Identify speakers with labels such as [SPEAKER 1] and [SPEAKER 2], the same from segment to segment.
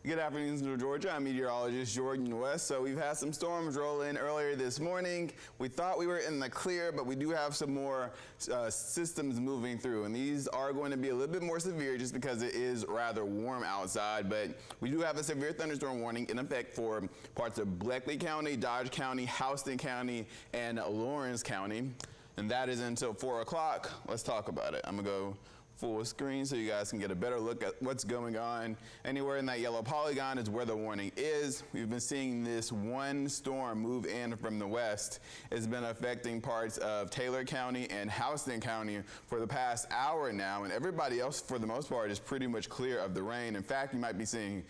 [SPEAKER 1] Good afternoon, Central Georgia. I'm meteorologist Jordan West. So we've had some storms roll in earlier this morning. We thought we were in the clear, but we do have some more systems moving through, and these are going to be a little bit more severe just because it is rather warm outside. But we do have a severe thunderstorm warning in effect for parts of Bleckley County, Dodge County, Houston County, and Lawrence County, and that is until 4 o'clock. Let's talk about it. I'm gonna go full screen so you guys can get a better look at what's going on. Anywhere in that yellow polygon is where the warning is. We've been seeing this one storm move in from the west. It's been affecting parts of Taylor County and Houston County for the past hour now, and everybody else for the most part is pretty much clear of the rain. In fact, you might be seeing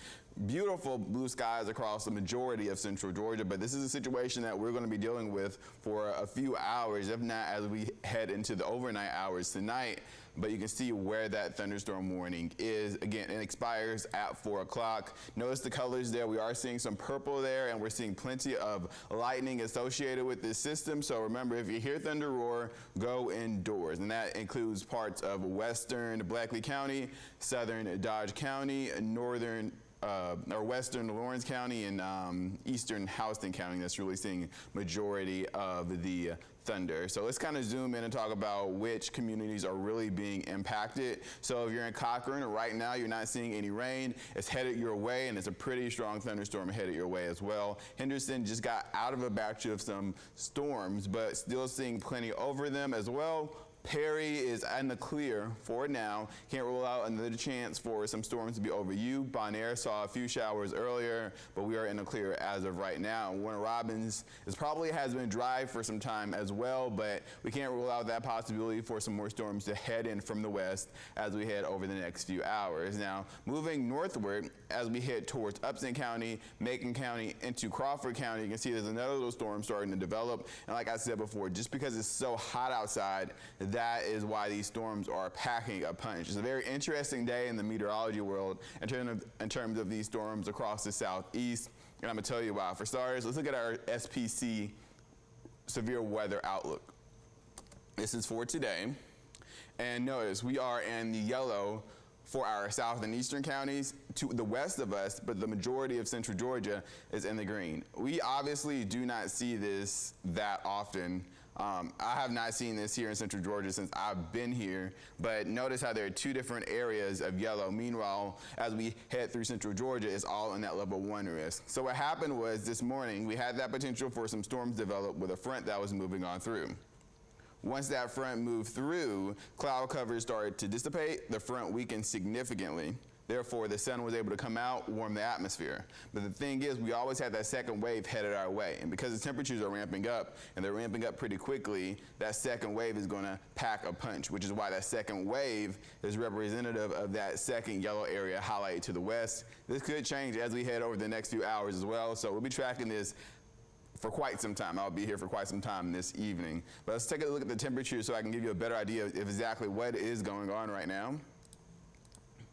[SPEAKER 1] beautiful blue skies across the majority of central Georgia, but this is a situation that we're going to be dealing with for a few hours, if not as we head into the overnight hours tonight. But you can see where that thunderstorm warning is. Again, it expires at 4 o'clock. Notice the colors there. We are seeing some purple there, and we're seeing plenty of lightning associated with this system. So remember, if you hear thunder roar, go indoors. And that includes parts of western Bleckley County, southern Dodge County, northern or western Lawrence County, and eastern Houston County. That's really seeing majority of the thunder. So let's kind of zoom in and talk about which communities are really being impacted. So if you're in Cochrane right now, you're not seeing any rain. It's headed your way, and it's a pretty strong thunderstorm headed your way as well. Henderson just got out of a batch of some storms, but still seeing plenty over them as well. Perry is in the clear for now. Can't rule out another chance for some storms to be over you. Bonaire saw a few showers earlier, but we are in the clear as of right now. Warner Robins has been dry for some time as well, but we can't rule out that possibility for some more storms to head in from the west as we head over the next few hours. Now, moving northward as we head towards Upton County, Macon County, into Crawford County, you can see there's another little storm starting to develop. And like I said before, just because it's so hot outside, that is why these storms are packing a punch. It's a very interesting day in the meteorology world in terms of these storms across the southeast, and I'm gonna tell you why. For starters, let's look at our SPC severe weather outlook. This is for today, and notice we are in the yellow for our south and eastern counties to the west of us, but the majority of central Georgia is in the green. We obviously do not see this that often. I have not seen this here in central Georgia since I've been here, but notice how there are two different areas of yellow. Meanwhile, as we head through central Georgia, it's all in that level 1 risk. So what happened was this morning, we had that potential for some storms develop with a front that was moving on through. Once that front moved through, cloud cover started to dissipate, the front weakened significantly. Therefore, the sun was able to come out, warm the atmosphere. But the thing is, we always had that second wave headed our way. And because the temperatures are ramping up, and they're ramping up pretty quickly, that second wave is going to pack a punch, which is why that second wave is representative of that second yellow area highlighted to the west. This could change as we head over the next few hours as well. So we'll be tracking this for quite some time. I'll be here for quite some time this evening. But let's take a look at the temperature so I can give you a better idea of exactly what is going on right now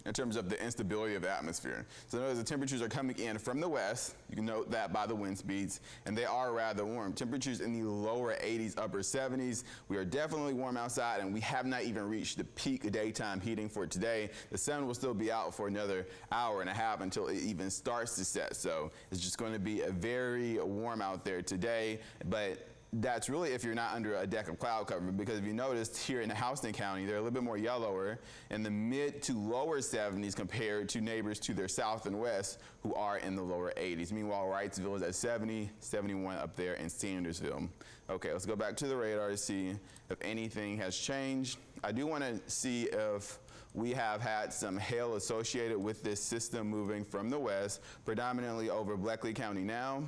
[SPEAKER 1] in terms of the instability of the atmosphere. So notice the temperatures are coming in from the west. You can note that by the wind speeds, and they are rather warm. Temperatures in the lower 80s, upper 70s. We are definitely warm outside, and we have not even reached the peak daytime heating for today. The sun will still be out for another hour and a half until it even starts to set. So it's just going to be a very warm out there today, but that's really if you're not under a deck of cloud cover, because if you noticed here in Houston County, they're a little bit more yellower in the mid to lower 70s compared to neighbors to their south and west who are in the lower 80s. Meanwhile, Wrightsville is at 70, 71 up there in Sandersville. Okay, let's go back to the radar to see if anything has changed. I do want to see if we have had some hail associated with this system moving from the west, predominantly over Bleckley County now.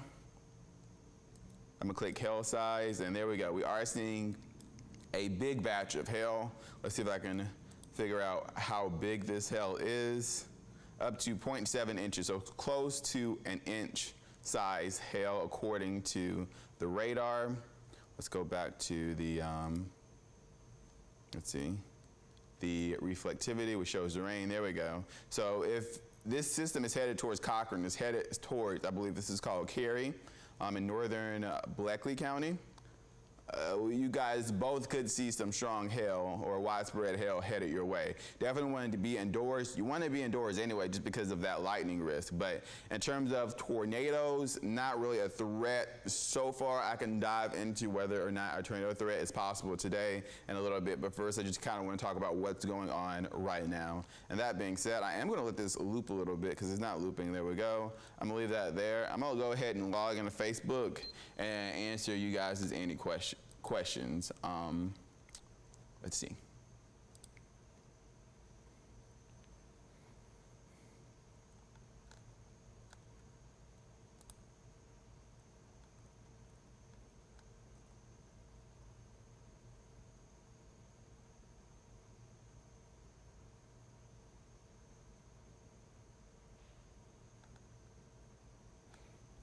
[SPEAKER 1] I'm gonna click hail size, and there we go. We are seeing a big batch of hail. Let's see if I can figure out how big this hail is. Up to 0.7 inches, so close to an inch size hail according to the radar. Let's go back to the, let's see, the reflectivity, which shows the rain. There we go. So if this system is headed towards Cochrane, it's headed towards, I believe this is called Cary, in northern Bleckley County. You you guys both could see some strong hail or widespread hail headed your way. Definitely wanted to be indoors. You want to be indoors anyway just because of that lightning risk. But in terms of tornadoes, not really a threat so far. I can dive into whether or not a tornado threat is possible today in a little bit. But first, I just kind of want to talk about what's going on right now. And that being said, I am going to let this loop a little bit because it's not looping. There we go. I'm going to leave that there. I'm going to go ahead and log into Facebook and answer you guys' any questions. Let's see.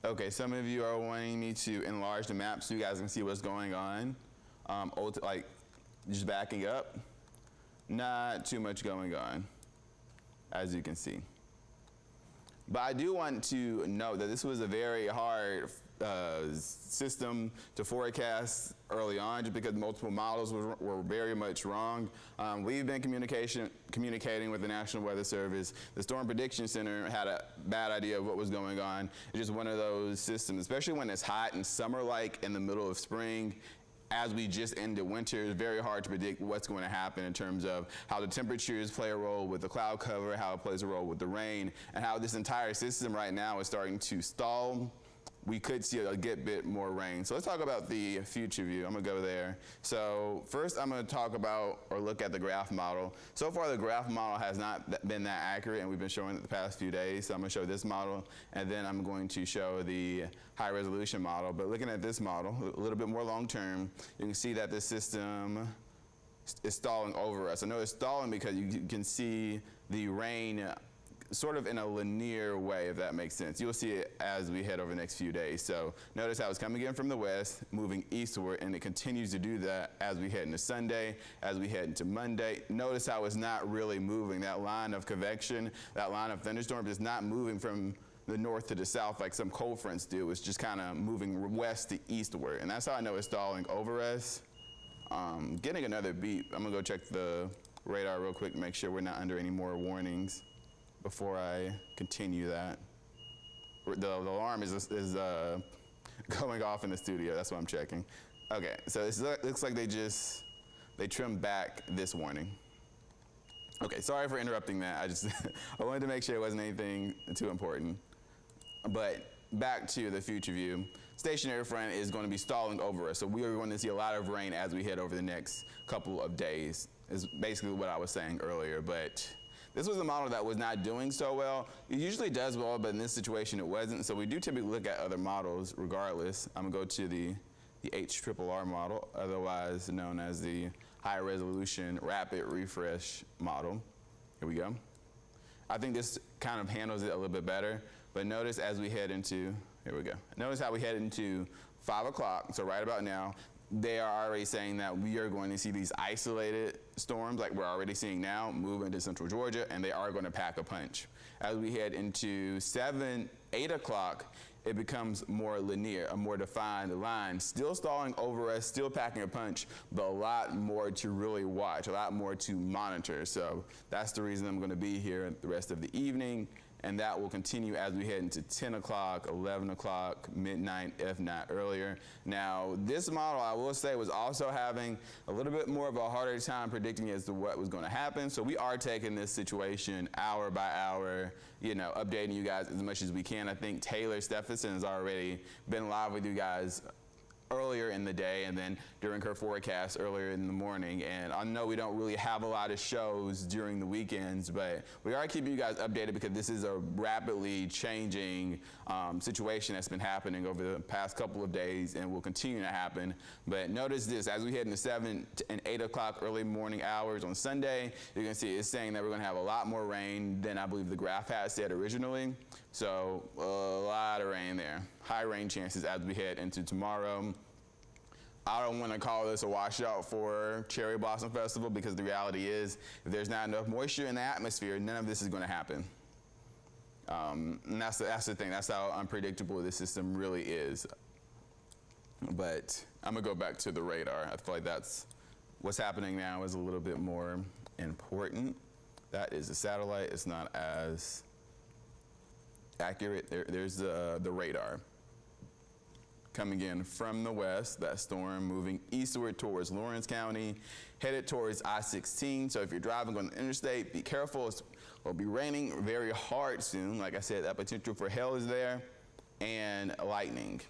[SPEAKER 1] Okay, some of you are wanting me to enlarge the map so you guys can see what's going on. Like, just backing up, not too much going on, as you can see. But I do want to note that this was a very hard system to forecast early on just because multiple models were very much wrong. We've been communicating with the National Weather Service. The Storm Prediction Center had a bad idea of what was going on. It's just one of those systems, especially when it's hot and summer-like in the middle of spring. As we just ended winter, it's very hard to predict what's going to happen in terms of how the temperatures play a role with the cloud cover, how it plays a role with the rain, and how this entire system right now is starting to stall. We could see a bit more rain. So let's talk about the future view. I'm gonna go there. So first I'm gonna talk about or look at the graph model. So far the graph model has not been that accurate and we've been showing it the past few days. So I'm gonna show this model and then I'm going to show the high resolution model. But looking at this model, a little bit more long term, you can see that this system is stalling over us. I know it's stalling because you can see the rain sort of in a linear way, if that makes sense. You'll see it as we head over the next few days. So notice how it's coming in from the west, moving eastward, and it continues to do that as we head into Sunday, as we head into Monday. Notice how it's not really moving. That line of convection, that line of thunderstorms is not moving from the north to the south like some cold fronts do. It's just kind of moving west to eastward. And that's how I know it's stalling over us. Getting another beep. I'm gonna go check the radar real quick to make sure we're not under any more warnings before I continue that. The alarm is going off in the studio. That's what I'm checking. Okay, so it looks like they trimmed back this warning. Okay, sorry for interrupting that. I wanted to make sure it wasn't anything too important. But back to the future view. Stationary front is going to be stalling over us, so we are going to see a lot of rain as we head over the next couple of days, is basically what I was saying earlier. But this was a model that was not doing so well. It usually does well, but in this situation it wasn't. So we do typically look at other models regardless. I'm gonna go to the HRRR model, otherwise known as the high resolution rapid refresh model. Here we go. I think this kind of handles it a little bit better, but notice as we head into, here we go. Notice how we head into 5 o'clock, so right about now, they are already saying that we are going to see these isolated storms like we're already seeing now move into central Georgia, and they are going to pack a punch. As we head into 7, 8 o'clock, it becomes more linear, a more defined line, still stalling over us, still packing a punch, but a lot more to really watch, a lot more to monitor. So that's the reason I'm going to be here the rest of the evening. And that will continue as we head into 10 o'clock, 11 o'clock, midnight, if not earlier. Now, this model, I will say, was also having a little bit more of a harder time predicting as to what was going to happen. So we are taking this situation hour by hour, updating you guys as much as we can. I think Taylor Stephenson has already been live with you guys earlier in the day and then during her forecast earlier in the morning. And I know we don't really have a lot of shows during the weekends, but we are keeping you guys updated because this is a rapidly changing situation that's been happening over the past couple of days and will continue to happen. But notice this, as we head into 7 and 8 o'clock early morning hours on Sunday, you're gonna see it's saying that we're gonna have a lot more rain than I believe the graph had said originally. So a lot of rain there. High rain chances as we head into tomorrow. I don't want to call this a washout for Cherry Blossom Festival because the reality is if there's not enough moisture in the atmosphere, none of this is going to happen. And that's the thing. That's how unpredictable this system really is. But I'm gonna go back to the radar. I feel like that's what's happening now is a little bit more important. That is the satellite. It's not as accurate. There's the radar coming in from the west. That storm moving eastward towards Lawrence County, headed towards I-16. So if you're driving on the interstate, be careful. It'll be raining very hard soon. Like I said, that potential for hail is there, and lightning.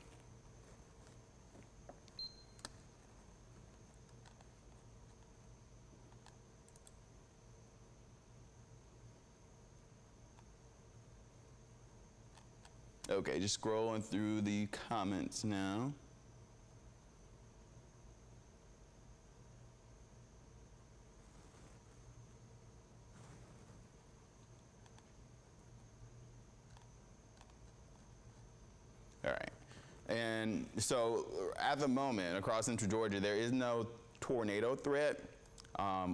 [SPEAKER 1] Okay, just scrolling through the comments now. All right, and so at the moment across central Georgia, there is no tornado threat.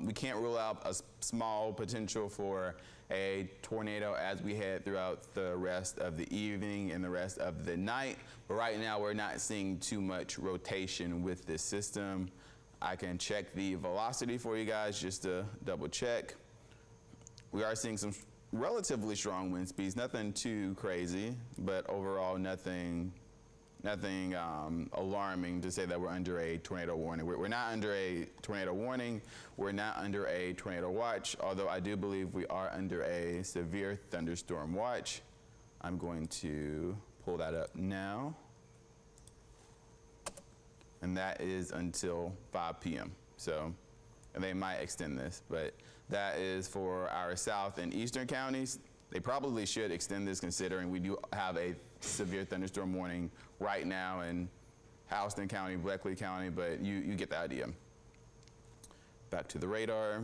[SPEAKER 1] We can't rule out a small potential for a tornado as we head throughout the rest of the evening and the rest of the night. But right now, we're not seeing too much rotation with this system. I can check the velocity for you guys just to double check. We are seeing some relatively strong wind speeds, nothing too crazy, but overall nothing alarming to say that we're under a tornado warning. We're not under a tornado warning. We're not under a tornado watch, although I do believe we are under a severe thunderstorm watch. I'm going to pull that up now. And that is until 5 p.m. So, and they might extend this, but that is for our south and eastern counties. They probably should extend this considering we do have a severe thunderstorm warning right now in Houston County, Bleckley County, but you get the idea. Back to the radar.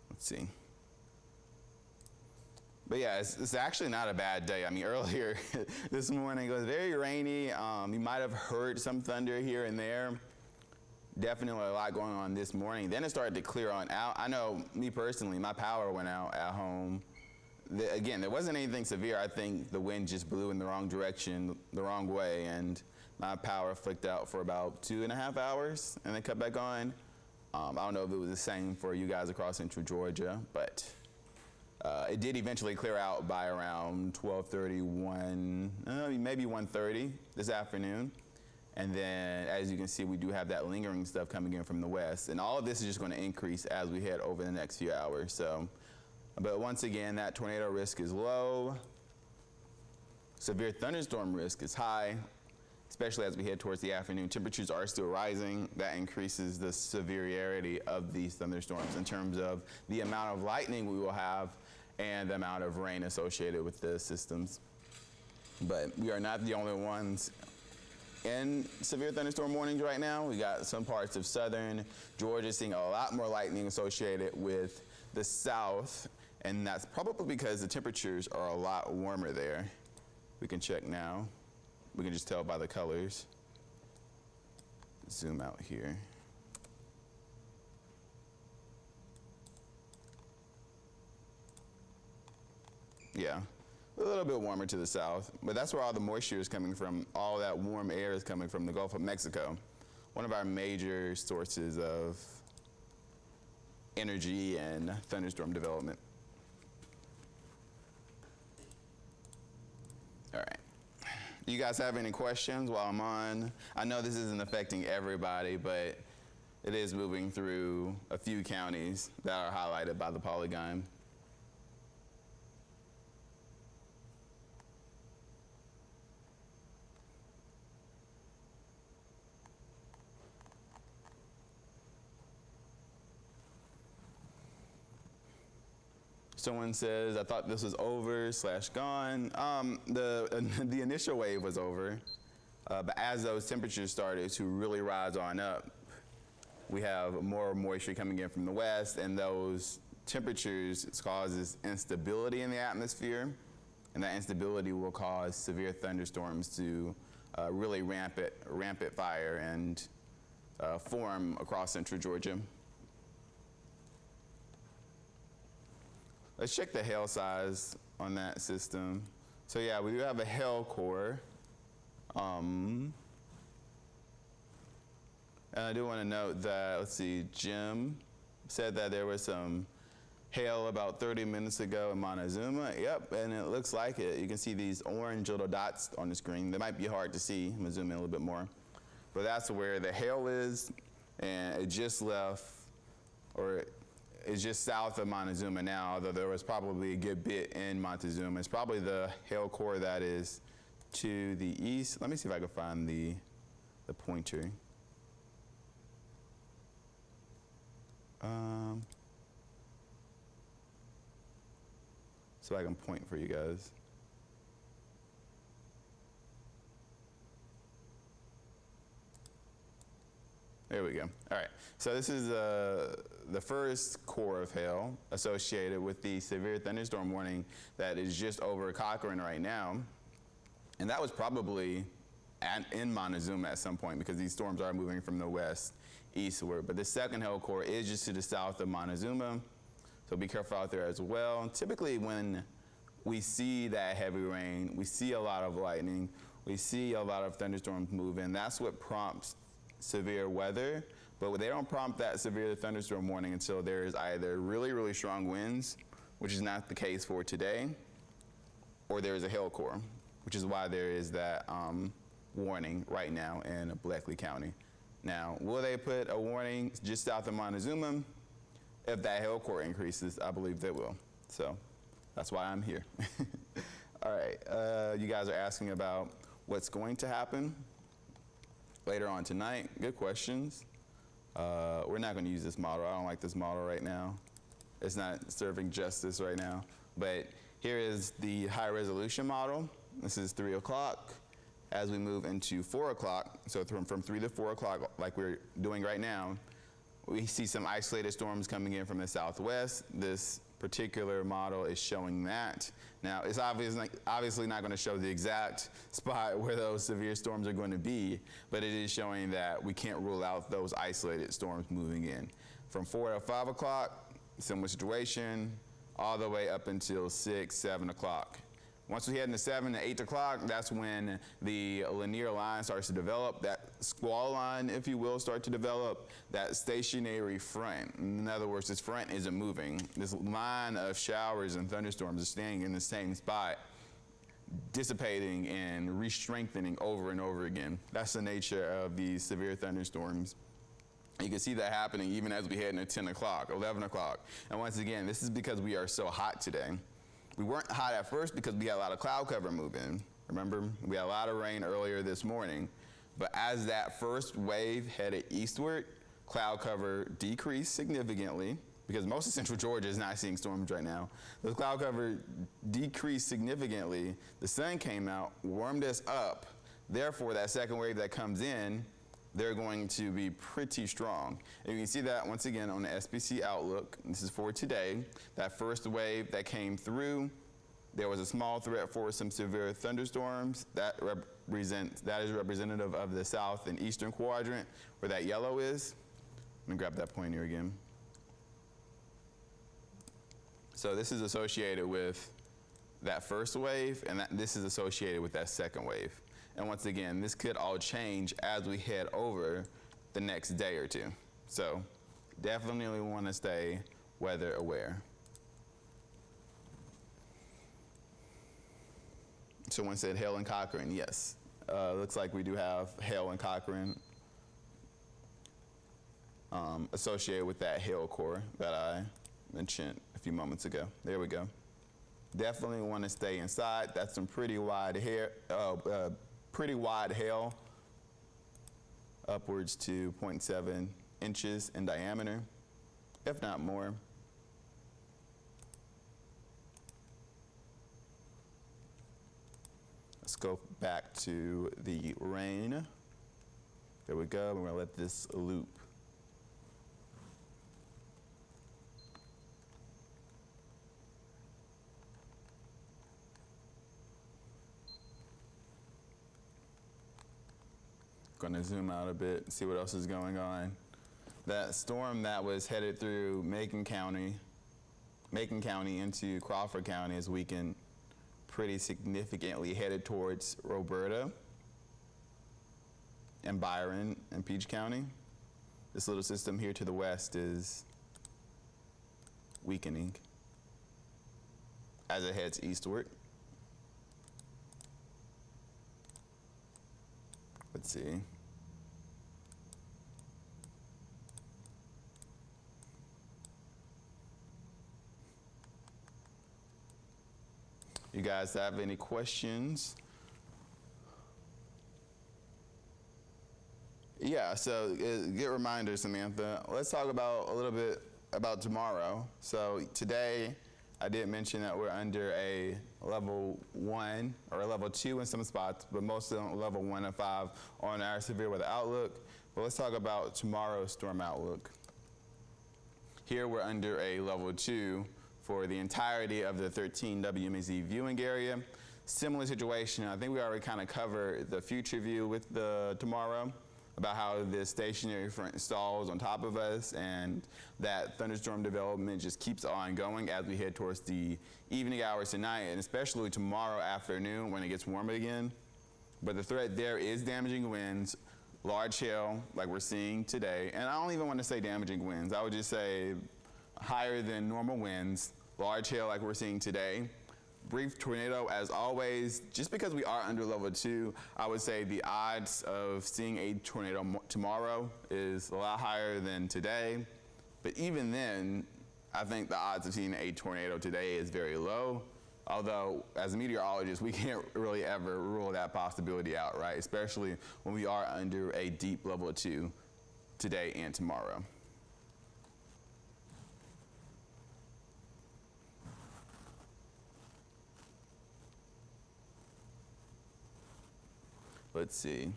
[SPEAKER 1] Let's see. But yeah, it's actually not a bad day. I mean, earlier this morning it was very rainy. You might have heard some thunder here and there. Definitely a lot going on this morning. Then it started to clear on out. I know me personally, my power went out at home. Again, there wasn't anything severe. I think the wind just blew in the wrong direction, the wrong way, and my power flicked out for about 2.5 hours and then cut back on. I don't know if it was the same for you guys across central Georgia, but it did eventually clear out by around 12:31, maybe 1:30 this afternoon. And then, as you can see, we do have that lingering stuff coming in from the west. And all of this is just going to increase as we head over the next few hours. So, but once again, that tornado risk is low. Severe thunderstorm risk is high, especially as we head towards the afternoon. Temperatures are still rising. That increases the severity of these thunderstorms in terms of the amount of lightning we will have and the amount of rain associated with the systems. But we are not the only ones in severe thunderstorm warnings right now. We got some parts of southern Georgia seeing a lot more lightning associated with the south, and that's probably because the temperatures are a lot warmer there. We can check now. We can just tell by the colors. Zoom out here. Yeah. A little bit warmer to the south, but that's where all the moisture is coming from. All that warm air is coming from the Gulf of Mexico, one of our major sources of energy and thunderstorm development. All right. Do you guys have any questions while I'm on? I know this isn't affecting everybody, but it is moving through a few counties that are highlighted by the polygon. Someone says, I thought this was over / gone. The initial wave was over, but as those temperatures started to really rise on up, we have more moisture coming in from the west, and those temperatures causes instability in the atmosphere, and that instability will cause severe thunderstorms to really rampant fire and form across central Georgia. Let's check the hail size on that system. So yeah, we do have a hail core. And I do want to note that, let's see, Jim said that there was some hail about 30 minutes ago in Montezuma. Yep, and it looks like it. You can see these orange little dots on the screen. They might be hard to see. I'm gonna zoom in a little bit more. But that's where the hail is, and it just left, or it's just south of Montezuma now, although there was probably a good bit in Montezuma. It's probably the hail core that is to the east. Let me see if I can find the pointer. So I can point for you guys. There we go. All right. So this is the first core of hail associated with the severe thunderstorm warning that is just over Cochrane right now. And that was probably in Montezuma at some point because these storms are moving from the west eastward. But the second hail core is just to the south of Montezuma. So be careful out there as well. Typically when we see that heavy rain, we see a lot of lightning, we see a lot of thunderstorms moving. That's what prompts severe weather, but they don't prompt that severe thunderstorm warning until there's either really, really strong winds, which is not the case for today, or there is a hail core, which is why there is that warning right now in Bleckley County. Now, will they put a warning just south of Montezuma? If that hail core increases, I believe they will. So that's why I'm here. All right, you guys are asking about what's going to happen later on tonight. Good questions. We're not going to use this model. I don't like this model right now. It's not serving justice right now. But here is the high resolution model. This is 3 o'clock. As we move into 4 o'clock, so from 3 to 4 o'clock, like we're doing right now, we see some isolated storms coming in from the southwest. This particular model is showing that. Now, it's obviously not going to show the exact spot where those severe storms are going to be, but it is showing that we can't rule out those isolated storms moving in. From 4 to 5 o'clock, similar situation, all the way up until 6, 7 o'clock. Once we head into 7 to 8 o'clock, that's when the linear line starts to develop. That squall line, if you will, start to develop. That stationary front. In other words, this front isn't moving. This line of showers and thunderstorms is staying in the same spot, dissipating and re-strengthening over and over again. That's the nature of these severe thunderstorms. You can see that happening even as we head into 10 o'clock, 11 o'clock. And once again, this is because we are so hot today. We weren't hot at first because we had a lot of cloud cover moving. Remember, we had a lot of rain earlier this morning. But as that first wave headed eastward, cloud cover decreased significantly because most of central Georgia is not seeing storms right now. The cloud cover decreased significantly. The sun came out, warmed us up. Therefore, that second wave that comes in, they're going to be pretty strong. And you can see that once again on the SPC Outlook. This is for today. That first wave that came through, there was a small threat for some severe thunderstorms. That is representative of the south and eastern quadrant where that yellow is. Let me grab that pointer again. So this is associated with that first wave, and this is associated with that second wave. And once again, this could all change as we head over the next day or two. So definitely want to stay weather aware. Someone said hail in Cochrane. Yes, looks like we do have hail in Cochrane associated with that hail core that I mentioned a few moments ago. There we go. Definitely want to stay inside. That's some pretty wide hail, upwards to 0.7 inches in diameter, if not more. Let's go back to the rain. There we go. We're going to let this loop. Going to zoom out a bit and see what else is going on. That storm that was headed through Macon County into Crawford County is weakened pretty significantly headed towards Roberta and Byron and Peach County. This little system here to the west is weakening as it heads eastward. Let's see. You guys have any questions? Yeah, so get reminders, Samantha. Let's talk about a little bit about tomorrow. So today, I did mention that we're under a level 1 or a level 2 in some spots, but mostly on level 1 and 5 on our severe weather outlook. But let's talk about tomorrow's storm outlook. Here we're under a level 2 for the entirety of the 13 WMZ viewing area. Similar situation, I think we already kind of covered the future view with the tomorrow, about how this stationary front stalls on top of us and that thunderstorm development just keeps on going as we head towards the evening hours tonight, and especially tomorrow afternoon when it gets warmer again. But the threat there is damaging winds, large hail like we're seeing today, and I don't even want to say damaging winds. I would just say higher than normal winds, large hail like we're seeing today. Brief tornado as always. Just because we are under level 2, I would say the odds of seeing a tornado tomorrow is a lot higher than today. But even then, I think the odds of seeing a tornado today is very low. Although, as meteorologists, we can't really ever rule that possibility out, right? Especially when we are under a deep level 2 today and tomorrow. Let's see.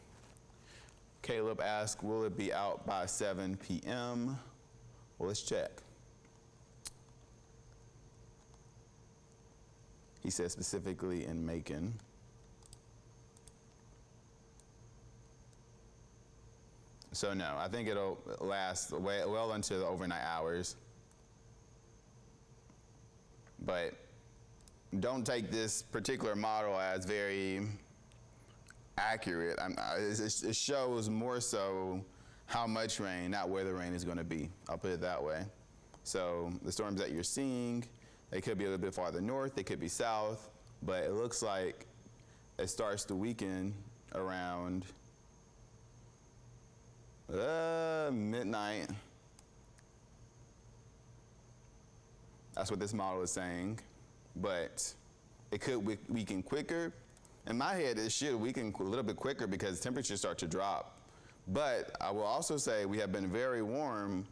[SPEAKER 1] Caleb asked, will it be out by 7 p.m.? Well, let's check. He says specifically in Macon. So no, I think it'll last well into the overnight hours. But don't take this particular model as very accurate. It shows more so how much rain, not where the rain is going to be. I'll put it that way. So the storms that you're seeing, they could be a little bit farther north, they could be south, but it looks like it starts to weaken around midnight. That's what this model is saying, but it could weaken quicker. In my head, it should weaken a little bit quicker because temperatures start to drop. But I will also say we have been very warm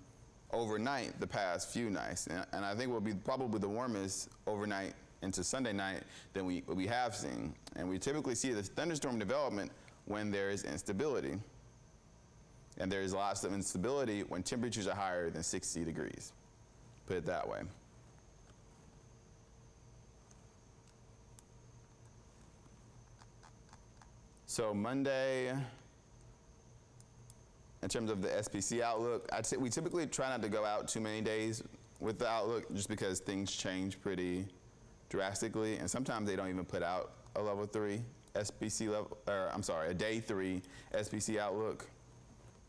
[SPEAKER 1] overnight the past few nights. And I think we'll be probably the warmest overnight into Sunday night than we have seen. And we typically see the thunderstorm development when there is instability. And there is lots of instability when temperatures are higher than 60 degrees. Put it that way. So Monday, in terms of the SPC outlook, I'd say we typically try not to go out too many days with the outlook just because things change pretty drastically, and sometimes they don't even put out a level 3 SPC level, or I'm sorry, a day 3 SPC outlook,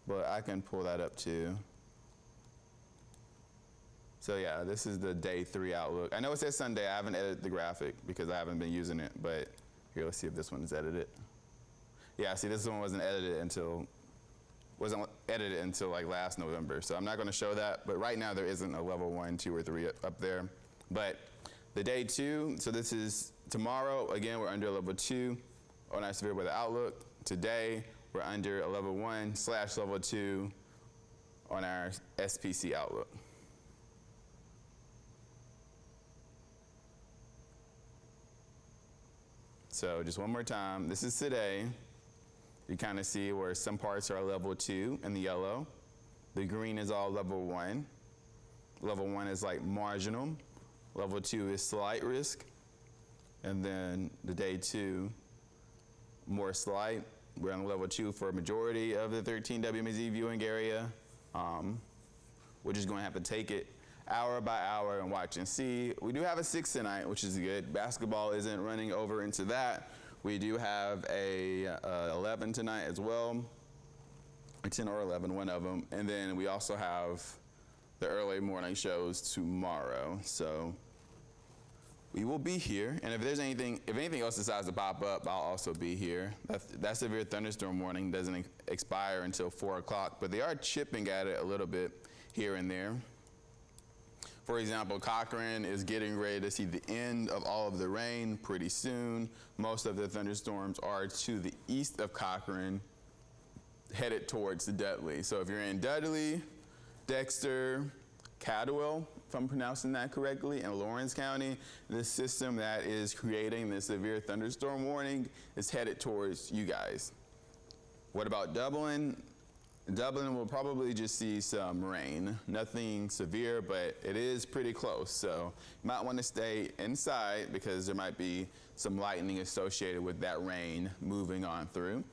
[SPEAKER 1] but I can pull that up too. So yeah, this is the day 3 outlook. I know it says Sunday. I haven't edited the graphic because I haven't been using it, but here, let's see if this one is edited. Yeah, see, this one wasn't edited until like last November, so I'm not going to show that. But right now there isn't a level 1, 2, or 3 up there. But the day 2, so this is tomorrow. Again, we're under level 2 on our severe weather outlook. Today, we're under a level 1/level 2 on our SPC outlook. So just one more time, this is today. You kind of see where some parts are level 2 in the yellow. The green is all level 1. Level 1 is like marginal. Level 2 is slight risk. And then the day 2, more slight. We're on level 2 for a majority of the 13 WMZ viewing area. We're just going to have to take it hour by hour and watch and see. We do have a 6 tonight, which is good. Basketball isn't running over into that. We do have a 11 tonight as well, or 10 or 11, one of them. And then we also have the early morning shows tomorrow. So we will be here, and if anything else decides to pop up, I'll also be here. That severe thunderstorm warning doesn't expire until 4 o'clock, but they are chipping at it a little bit here and there. For example, Cochrane is getting ready to see the end of all of the rain pretty soon. Most of the thunderstorms are to the east of Cochrane, headed towards Dudley. So if you're in Dudley, Dexter, Cadwell, if I'm pronouncing that correctly, in Lawrence County, the system that is creating the severe thunderstorm warning is headed towards you guys. What about Dublin? Dublin will probably just see some rain. Nothing severe, but it is pretty close. So you might want to stay inside because there might be some lightning associated with that rain moving on through.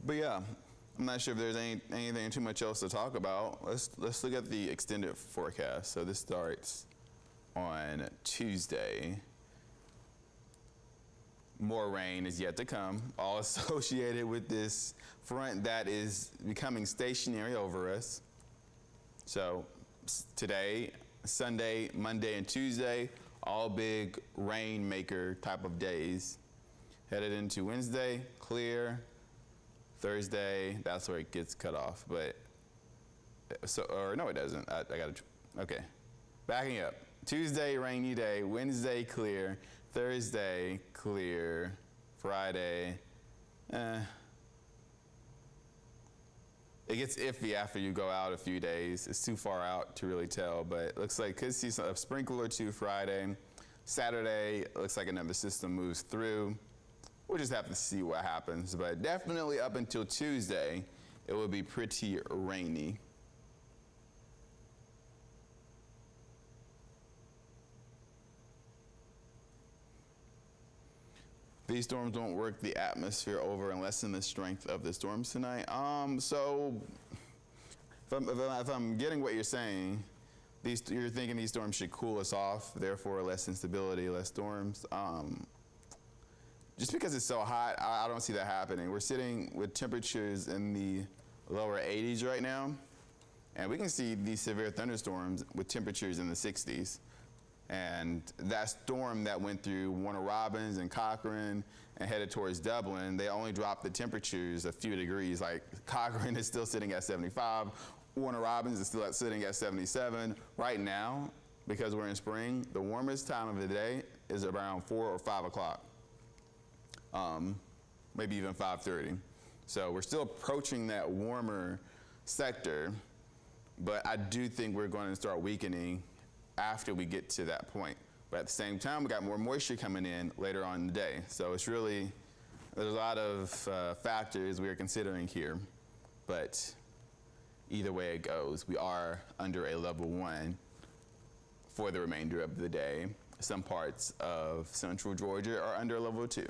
[SPEAKER 1] But yeah, I'm not sure if there's anything too much else to talk about. Let's look at the extended forecast. So this starts on Tuesday. More rain is yet to come, all associated with this front that is becoming stationary over us. So today, Sunday, Monday, and Tuesday, all big rainmaker type of days. Headed into Wednesday, clear. Thursday, that's where it gets cut off, but, so, or no it doesn't, I gotta, okay. Backing up, Tuesday, rainy day, Wednesday, clear, Thursday, clear, Friday, It gets iffy after you go out a few days. It's too far out to really tell, but it looks like could see a sprinkle or two Friday. Saturday, looks like another system moves through. We'll just have to see what happens, but definitely up until Tuesday, it will be pretty rainy. These storms don't work the atmosphere over and lessen the strength of the storms tonight. So if I'm getting what you're saying, you're thinking these storms should cool us off, therefore less instability, less storms. Just because it's so hot, I don't see that happening. We're sitting with temperatures in the lower 80s right now, and we can see these severe thunderstorms with temperatures in the 60s. And that storm that went through Warner Robins and Cochrane and headed towards Dublin, they only dropped the temperatures a few degrees. Like Cochrane is still sitting at 75, Warner Robins is still sitting at 77. Right now, because we're in spring, the warmest time of the day is around 4 or 5 o'clock. Maybe even 5:30. So we're still approaching that warmer sector, but I do think we're going to start weakening after we get to that point. But at the same time, we got more moisture coming in later on in the day. So it's really, there's a lot of factors we are considering here. But either way it goes, we are under a level 1 for the remainder of the day. Some parts of central Georgia are under level 2.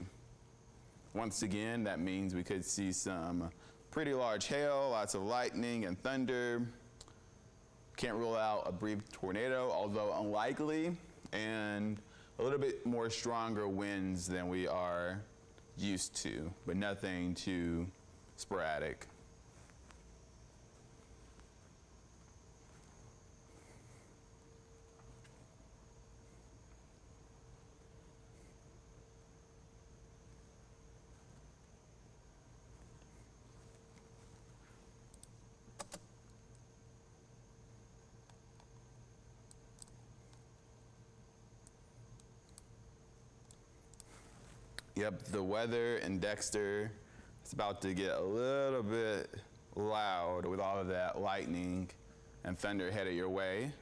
[SPEAKER 1] Once again, that means we could see some pretty large hail, lots of lightning and thunder. Can't rule out a brief tornado, although unlikely, and a little bit more stronger winds than we are used to, but nothing too sporadic. Yep, the weather in Dexter is about to get a little bit loud with all of that lightning and thunder headed your way.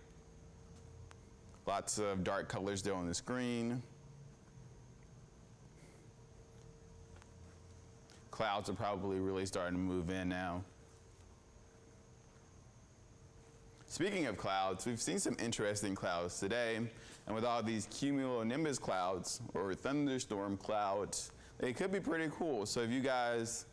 [SPEAKER 1] Lots of dark colors there on the screen. Clouds are probably really starting to move in now. Speaking of clouds, we've seen some interesting clouds today, and with all these cumulonimbus clouds or thunderstorm clouds, they could be pretty cool. So if you guys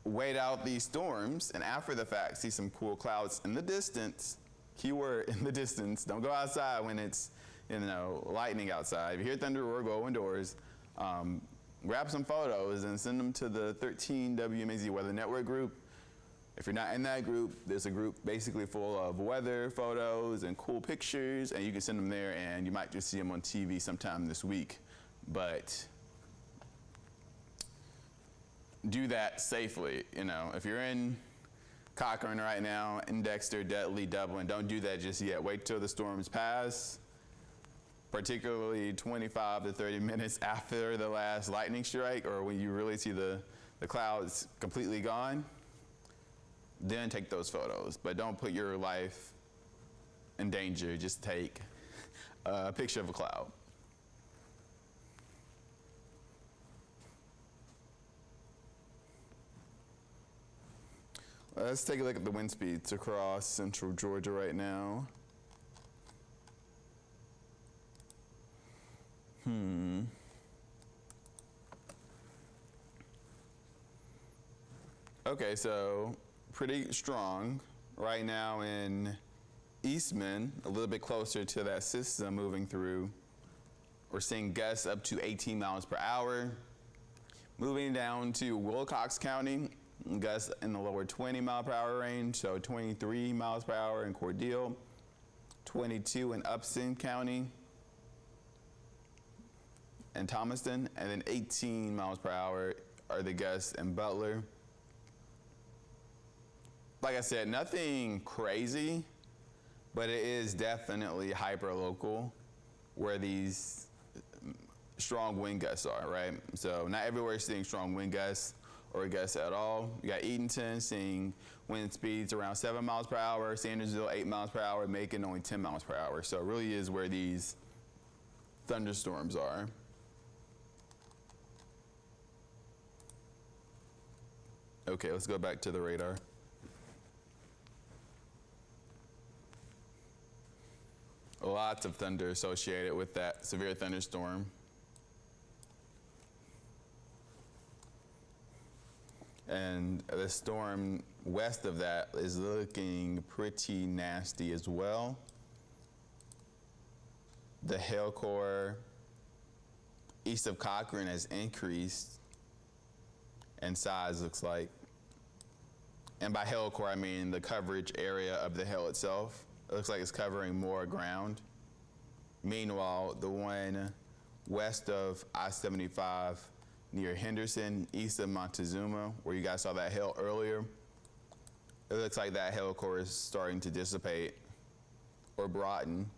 [SPEAKER 1] wait out these storms and after the fact see some cool clouds in the distance, keyword in the distance, don't go outside when it's lightning outside. If you hear thunder or go indoors, grab some photos and send them to the 13 WMAZ Weather Network group. If you're not in that group, there's a group basically full of weather photos and cool pictures, and you can send them there and you might just see them on TV sometime this week. But do that safely. If you're in Cochrane right now, in Dexter, Dudley, Dublin, don't do that just yet. Wait till the storms pass, particularly 25 to 30 minutes after the last lightning strike, or when you really see the clouds completely gone, then take those photos. But don't put your life in danger. Just take a picture of a cloud. Let's take a look at the wind speeds across central Georgia right now. Okay, so pretty strong right now in Eastman, a little bit closer to that system moving through. We're seeing gusts up to 18 miles per hour. Moving down to Wilcox County, gusts in the lower 20 mile per hour range, so 23 miles per hour in Cordele, 22 in Upson County and Thomaston, and then 18 miles per hour are the gusts in Butler. Like I said, nothing crazy, but it is definitely hyper-local where these strong wind gusts are, right? So not everywhere is seeing strong wind gusts or gusts at all. You got Eatonton seeing wind speeds around 7 miles per hour, Sandersville 8 miles per hour, Macon only 10 miles per hour. So it really is where these thunderstorms are. Okay, let's go back to the radar. Lots of thunder associated with that severe thunderstorm. And the storm west of that is looking pretty nasty as well. The hail core east of Cochrane has increased in size, looks like. And by hail core, I mean the coverage area of the hail itself. It looks like it's covering more ground. Meanwhile, the one west of I-75 near Henderson, east of Montezuma, where you guys saw that hail earlier, it looks like that hail core is starting to dissipate or broaden.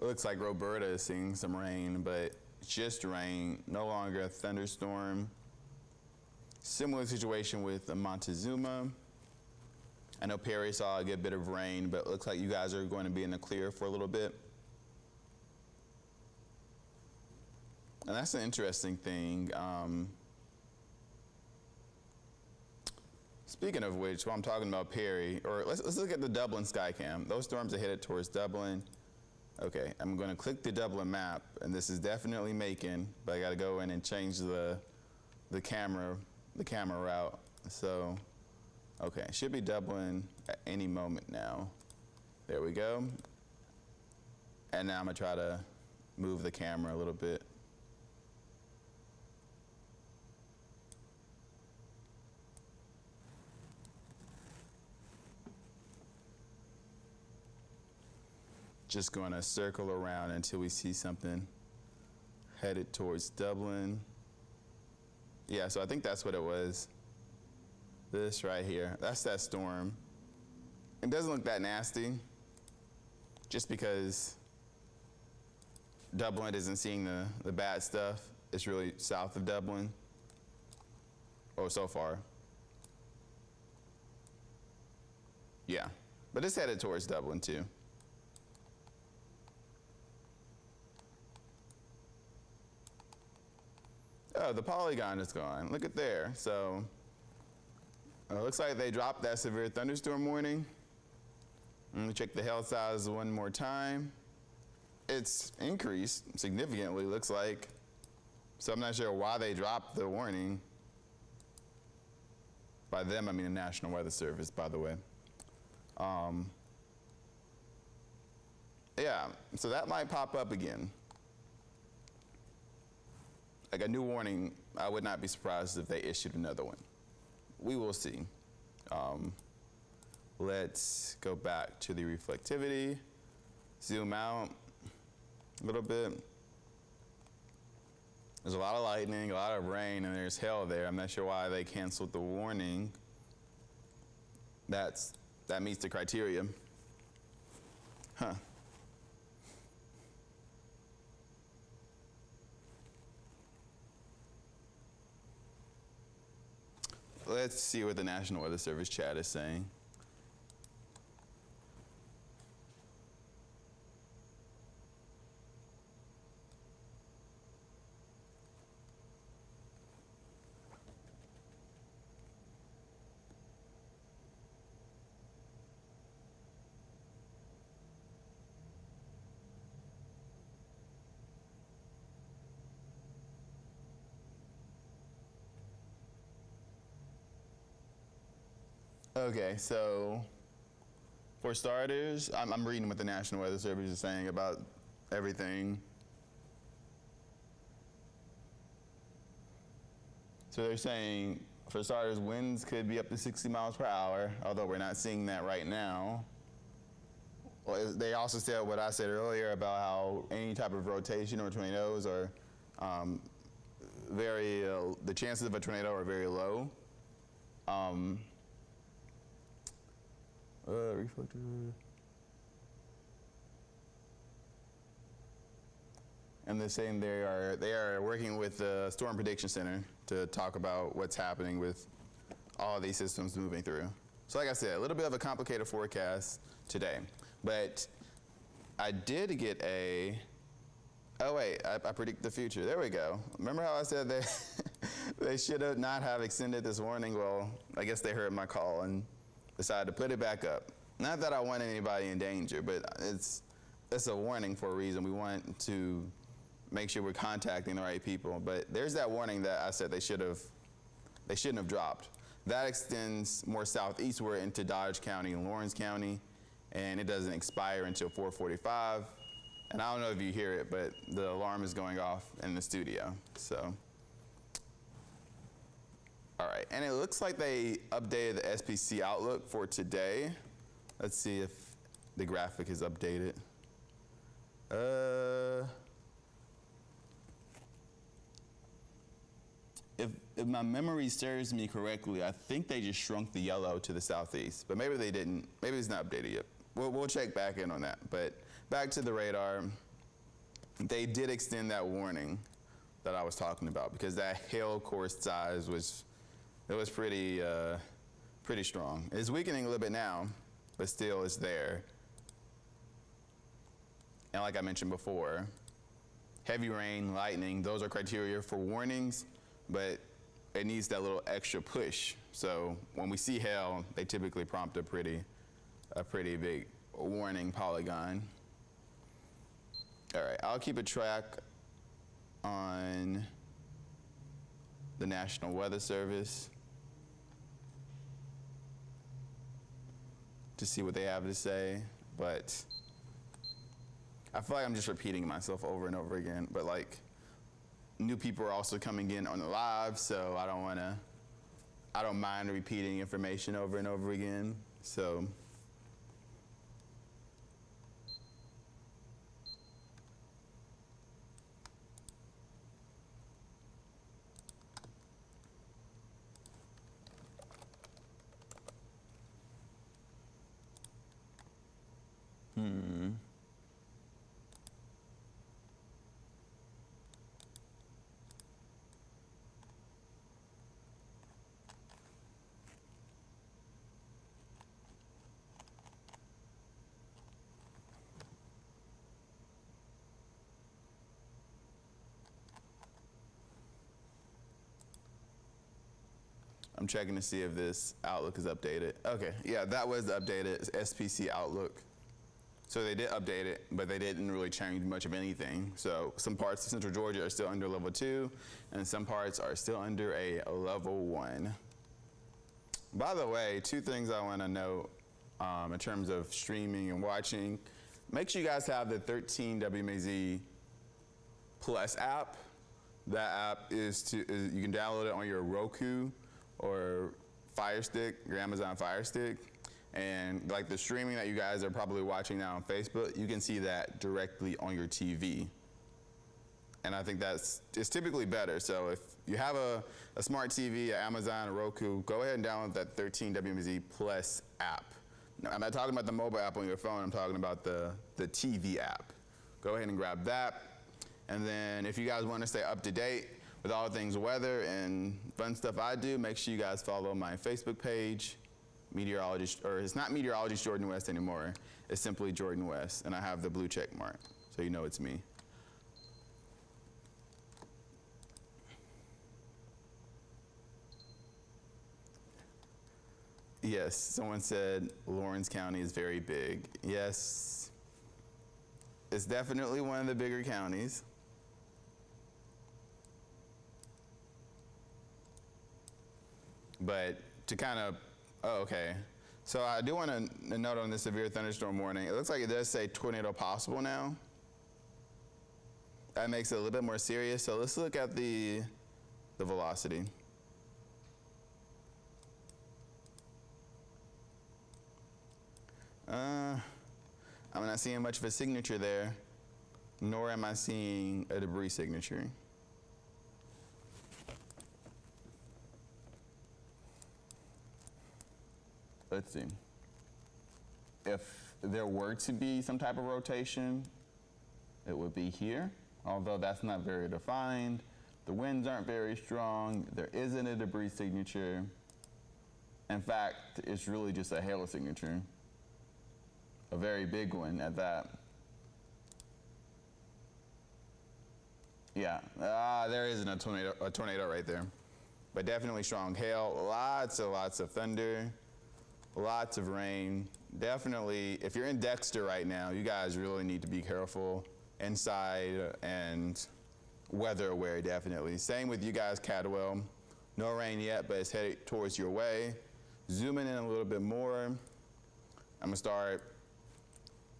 [SPEAKER 1] It looks like Roberta is seeing some rain, but just rain, no longer a thunderstorm. Similar situation with Montezuma. I know Perry saw a good bit of rain, but it looks like you guys are going to be in the clear for a little bit. And that's an interesting thing. Speaking of which, while I'm talking about Perry, or let's look at the Dublin Skycam. Those storms are headed towards Dublin. Okay, I'm going to click the Dublin map, and this is definitely Macon, but I got to go in and change the camera route. So, okay, it should be Dublin at any moment now. There we go. And now I'm going to try to move the camera a little bit. Just going to circle around until we see something headed towards Dublin. Yeah, so I think that's what it was. This right here, that's that storm. It doesn't look that nasty, just because Dublin isn't seeing the bad stuff. It's really south of Dublin, or so far. Yeah, but it's headed towards Dublin too. Oh, the polygon is gone. Look at there. So looks like they dropped that severe thunderstorm warning. Let me check the hail size one more time. It's increased significantly, looks like. So I'm not sure why they dropped the warning. By them, I mean the National Weather Service, by the way. Yeah, so that might pop up again. Like a new warning, I would not be surprised if they issued another one. We will see. Let's go back to the reflectivity, zoom out a little bit. There's a lot of lightning, a lot of rain, and there's hail there. I'm not sure why they canceled the warning. That meets the criteria. Huh. Let's see what the National Weather Service chat is saying. Okay, so for starters, I'm reading what the National Weather Service is saying about everything. So they're saying, for starters, winds could be up to 60 miles per hour, although we're not seeing that right now. Well, they also said what I said earlier about how any type of rotation or tornadoes are the chances of a tornado are very low. Reflector. And they're saying they are working with the Storm Prediction Center to talk about what's happening with all these systems moving through. So like I said, a little bit of a complicated forecast today, but I did get I predict the future. There we go. Remember how I said they should not have extended this warning? Well, I guess they heard my call and decided to put it back up. Not that I want anybody in danger, but it's a warning for a reason. We want to make sure we're contacting the right people. But there's that warning that I said they shouldn't have dropped. That extends more southeastward into Dodge County and Lawrence County, and it doesn't expire until 4:45. And I don't know if you hear it, but the alarm is going off in the studio. So. All right, and it looks like they updated the SPC outlook for today. Let's see if the graphic is updated. If my memory serves me correctly, I think they just shrunk the yellow to the southeast, but maybe they didn't. Maybe it's not updated yet. We'll check back in on that. But back to the radar, they did extend that warning that I was talking about because that hail course size was pretty strong. It's weakening a little bit now, but still it's there. And like I mentioned before, heavy rain, lightning, those are criteria for warnings, but it needs that little extra push. So when we see hail, they typically prompt a pretty big warning polygon. All right, I'll keep a track on the National Weather Service to see what they have to say, but I feel like I'm just repeating myself over and over again, but like new people are also coming in on the live, so I don't mind repeating information over and over again, so. I'm checking to see if this Outlook is updated. Okay, yeah, that was updated. It's SPC Outlook. So they did update it, but they didn't really change much of anything. So some parts of Central Georgia are still under level 2, and some parts are still under a level 1. By the way, 2 things I want to note in terms of streaming and watching. Make sure you guys have the 13 WMAZ Plus app. That app you can download it on your Roku or Fire Stick, your Amazon Fire Stick. And like the streaming that you guys are probably watching now on Facebook, you can see that directly on your TV. And I think it's typically better. So if you have a smart TV, Amazon, or Roku, go ahead and download that 13 WMZ Plus app. Now, I'm not talking about the mobile app on your phone, I'm talking about the TV app. Go ahead and grab that. And then if you guys want to stay up to date with all things weather and fun stuff I do, make sure you guys follow my Facebook page, Meteorologist, or it's not Meteorologist Jordan West anymore, it's simply Jordan West, and I have the blue check mark, so you know it's me. Yes, someone said Lawrence County is very big. Yes, it's definitely one of the bigger counties. But to kind of, oh, okay. So I do want to note on this severe thunderstorm warning, it looks like it does say tornado possible now. That makes it a little bit more serious. So let's look at the velocity. I'm not seeing much of a signature there, nor am I seeing a debris signature. Let's see. If there were to be some type of rotation, it would be here, although that's not very defined. The winds aren't very strong. There isn't a debris signature. In fact, it's really just a hail signature. A very big one at that. Yeah, there isn't a tornado right there. But definitely strong hail, lots of thunder, lots of rain. Definitely, if you're in Dexter right now, you guys really need to be careful inside and weather aware, definitely. Same with you guys, Cadwell. No rain yet, but it's headed towards your way. Zooming in a little bit more. I'm gonna start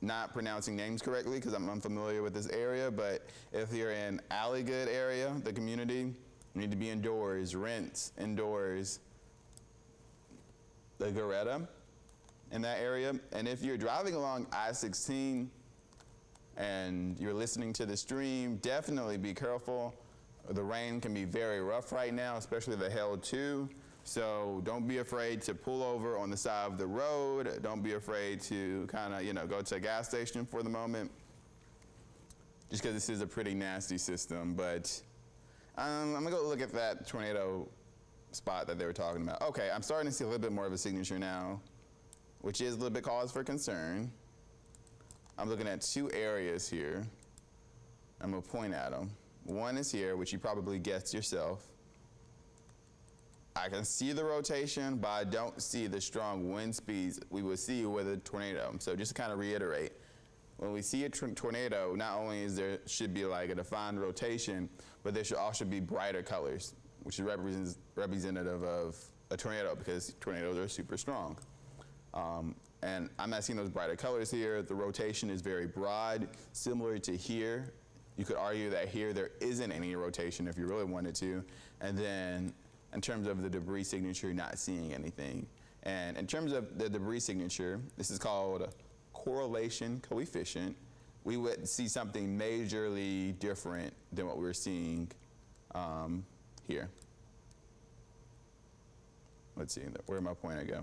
[SPEAKER 1] not pronouncing names correctly because I'm unfamiliar with this area, but if you're in Alligood area, the community, you need to be indoors. Rents, indoors. The Goretta in that area. And if you're driving along I-16 and you're listening to the stream, definitely be careful. The rain can be very rough right now, especially the hail too. So don't be afraid to pull over on the side of the road. Don't be afraid to kind of, go to a gas station for the moment, just because this is a pretty nasty system. But I'm gonna go look at that tornado spot that they were talking about. Okay, I'm starting to see a little bit more of a signature now, which is a little bit cause for concern. I'm looking at 2 areas here. I'm gonna point at them. One is here, which you probably guessed yourself. I can see the rotation, but I don't see the strong wind speeds we would see with a tornado. So just to kind of reiterate, when we see a tornado, not only should be like a defined rotation, but there should also be brighter colors, which is representative of a tornado, because tornadoes are super strong. And I'm not seeing those brighter colors here. The rotation is very broad, similar to here. You could argue that here there isn't any rotation if you really wanted to. And then in terms of the debris signature, not seeing anything. And in terms of the debris signature, this is called a correlation coefficient. We would see something majorly different than what we're seeing here. Let's see, where my pointer go?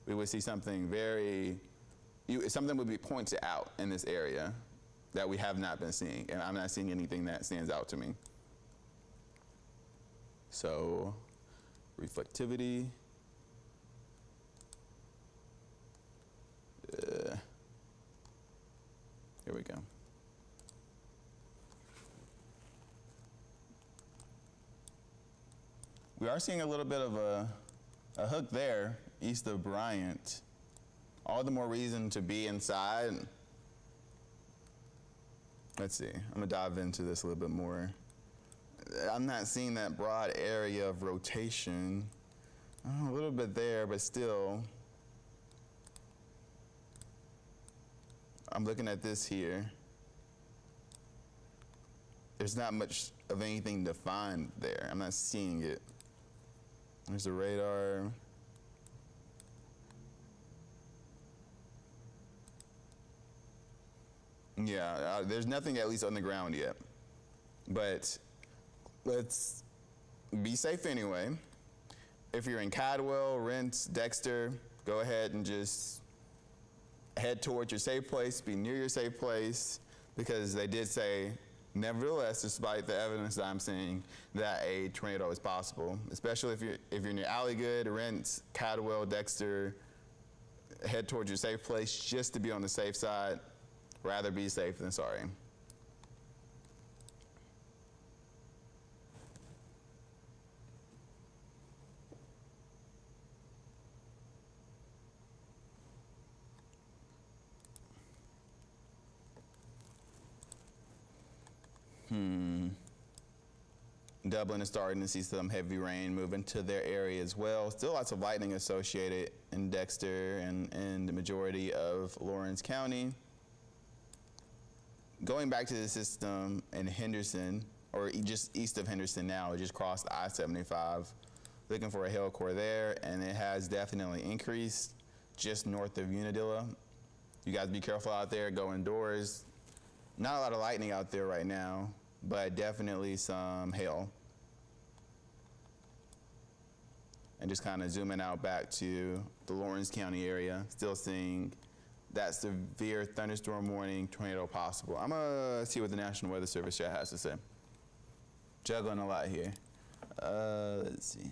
[SPEAKER 1] We would see something very something would be pointed out in this area that we have not been seeing, and I'm not seeing anything that stands out to me. So, reflectivity. Here we go. We are seeing a little bit of a hook there, east of Bryant. All the more reason to be inside. Let's see, I'm gonna dive into this a little bit more. I'm not seeing that broad area of rotation. A little bit there, but still. I'm looking at this here. There's not much of anything defined there. I'm not seeing it. There's the radar. Yeah, there's nothing at least on the ground yet. But let's be safe anyway. If you're in Cadwell, Rents, Dexter, go ahead and just head towards your safe place, be near your safe place, because they did say, nevertheless, despite the evidence that I'm seeing, that a tornado is possible, especially if you're near Alligood, Rents, Cadwell, Dexter, head towards your safe place just to be on the safe side. Rather be safe than sorry. Dublin is starting to see some heavy rain move into their area as well. Still lots of lightning associated in Dexter and the majority of Lawrence County. Going back to the system in Henderson, or just east of Henderson now, it just crossed I-75, looking for a hail core there, and it has definitely increased just north of Unadilla. You guys be careful out there, go indoors. Not a lot of lightning out there right now, but definitely some hail. And just kind of zooming out back to the Lawrence County area, still seeing that severe thunderstorm warning, tornado possible. I'm gonna see what the National Weather Service chat has to say. Juggling a lot here. Let's see.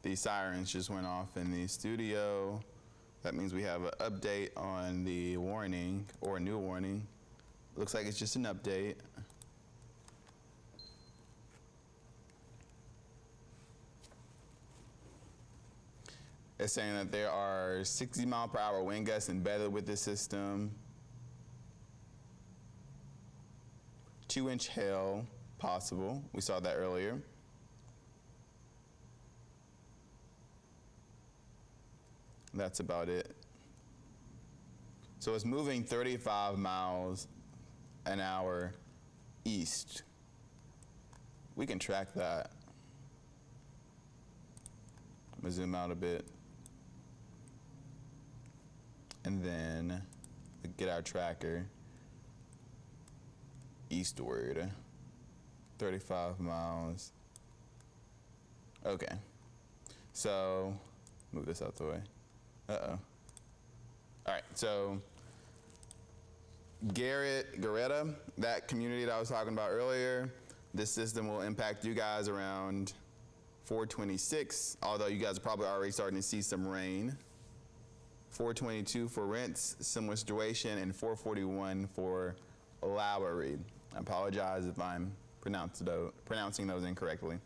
[SPEAKER 1] The sirens just went off in the studio. That means we have an update on the warning, or a new warning. Looks like it's just an update. It's saying that there are 60-mile-per-hour wind gusts embedded with this system. 2-inch hail possible. We saw that earlier. That's about it. So it's moving 35 miles an hour east. We can track that. I'm gonna zoom out a bit. And then get our tracker eastward. 35 miles. Okay. So, move this out the way. Uh-oh. All right, so Garretta, that community that I was talking about earlier, this system will impact you guys around 426, although you guys are probably already starting to see some rain. 422 for Rents, similar situation, and 441 for Lowry. I apologize if I'm pronouncing those incorrectly.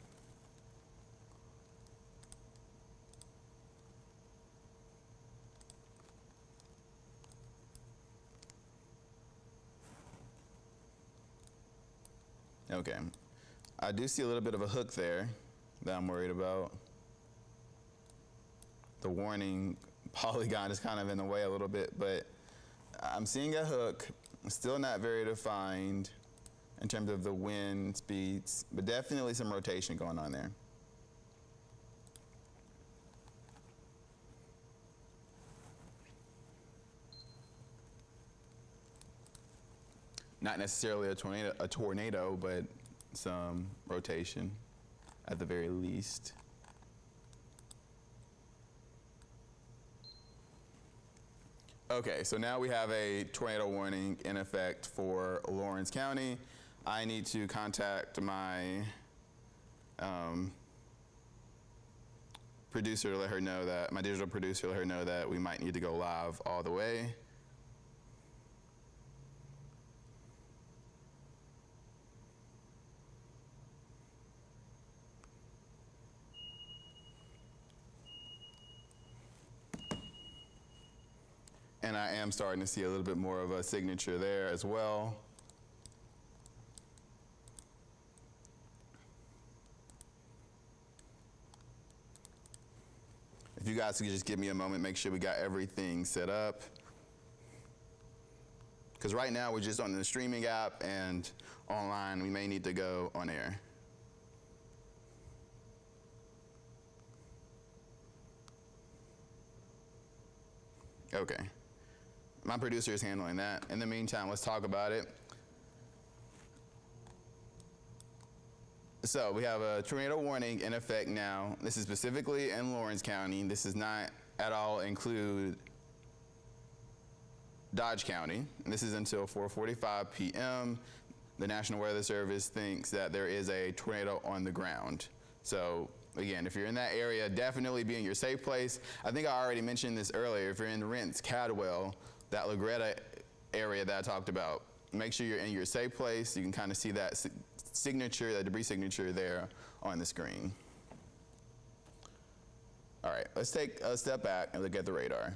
[SPEAKER 1] Okay, I do see a little bit of a hook there that I'm worried about. The warning polygon is kind of in the way a little bit, but I'm seeing a hook, still not very defined. in terms of the wind speeds, but definitely some rotation going on there. Not necessarily a tornado, but some rotation at the very least. Okay, so now we have a tornado warning in effect for Lawrence County. I need to contact my producer to let her know that, my digital producer, let her know that we might need to go live all the way. And I am starting to see a little bit more of a signature there as well. If you guys could just give me a moment, make sure we got everything set up. Because right now we're just on the streaming app, and online we may need to go on air. Okay. My producer is handling that. In the meantime, let's talk about it. So we have a tornado warning in effect now. This is specifically in Lawrence County. This does not at all include Dodge County. And this is until 4:45 p.m. The National Weather Service thinks that there is a tornado on the ground. So again, if you're in that area, definitely be in your safe place. I think I already mentioned this earlier. If you're in Rents, Cadwell, that La Greta area that I talked about, make sure you're in your safe place. You can kind of see that signature, that debris signature there on the screen. All right, let's take a step back and look at the radar.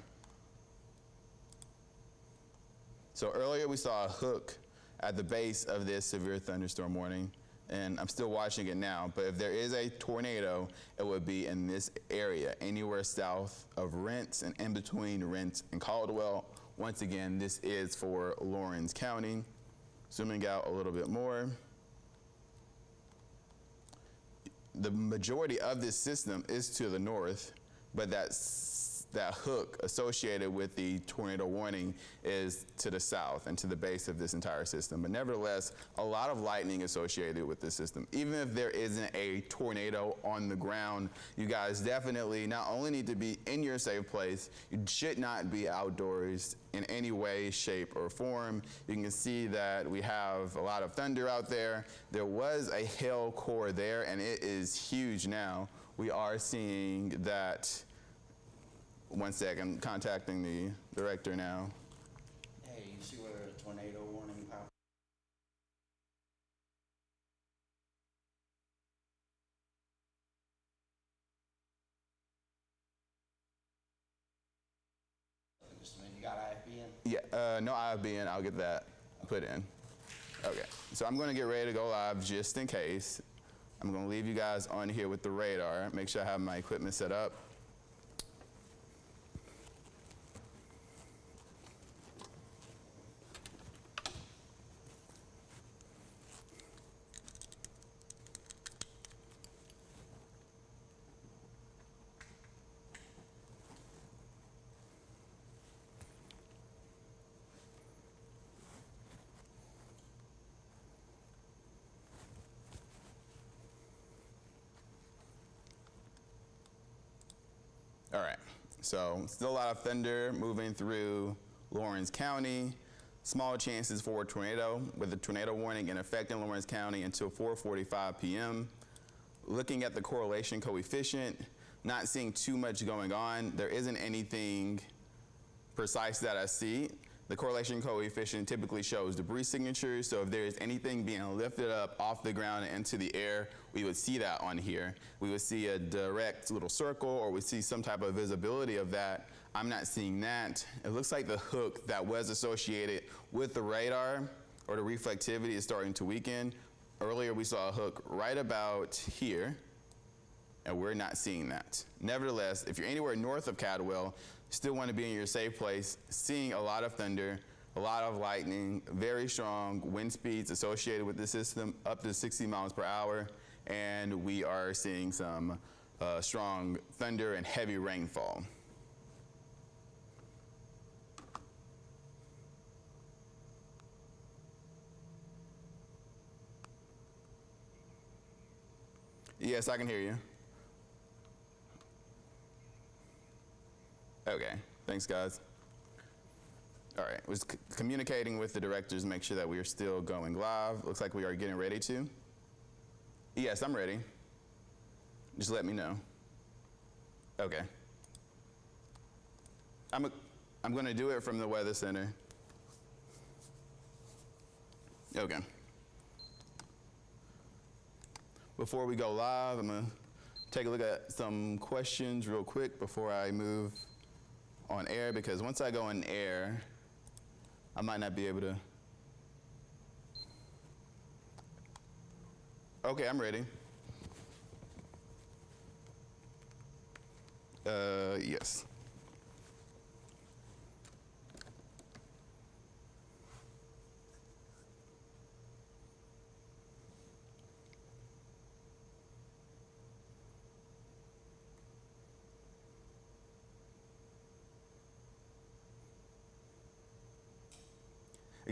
[SPEAKER 1] So earlier we saw a hook at the base of this severe thunderstorm warning, and I'm still watching it now, but if there is a tornado, it would be in this area, anywhere south of Rents and in between Rents and Caldwell. Once again, this is for Lawrence County. Zooming out a little bit more. The majority of this system is to the north, but that hook associated with the tornado warning is to the south and to the base of this entire system. But nevertheless, a lot of lightning associated with this system. Even if there isn't a tornado on the ground, you guys definitely not only need to be in your safe place, you should not be outdoors in any way, shape, or form. You can see that we have a lot of thunder out there. There was a hail core there, and it is huge now. We are seeing that. One sec, I'm contacting the director now.
[SPEAKER 2] Hey, you see where the tornado warning popped? Just a minute, you got IFB in?
[SPEAKER 1] Yeah, no IFB in, I'll get that put in. Okay, so I'm gonna get ready to go live just in case. I'm gonna leave you guys on here with the radar, make sure I have my equipment set up. All right, so still a lot of thunder moving through Lawrence County. Small chances for a tornado with a tornado warning in effect in Lawrence County until 4:45 p.m. Looking at the correlation coefficient, not seeing too much going on. There isn't anything precise that I see. The correlation coefficient typically shows debris signatures, so if there is anything being lifted up off the ground and into the air, we would see that on here. We would see a direct little circle, or we see some type of visibility of that. I'm not seeing that. It looks like the hook that was associated with the radar or the reflectivity is starting to weaken. Earlier we saw a hook right about here, and we're not seeing that. Nevertheless, if you're anywhere north of Cadwell, still want to be in your safe place, seeing a lot of thunder. a lot of lightning, very strong wind speeds associated with the system, up to 60 miles per hour, and we are seeing some strong thunder and heavy rainfall. Yes, I can hear you. Okay, thanks guys. All right, was communicating with the directors to make sure that we are still going live. Looks like we are getting ready to. Yes, I'm ready. Just let me know. Okay. I'm gonna do it from the Weather Center. Okay. Before we go live, I'm gonna take a look at some questions real quick before I move on air, because once I go in air, I might not be able to. Okay, I'm ready. Yes.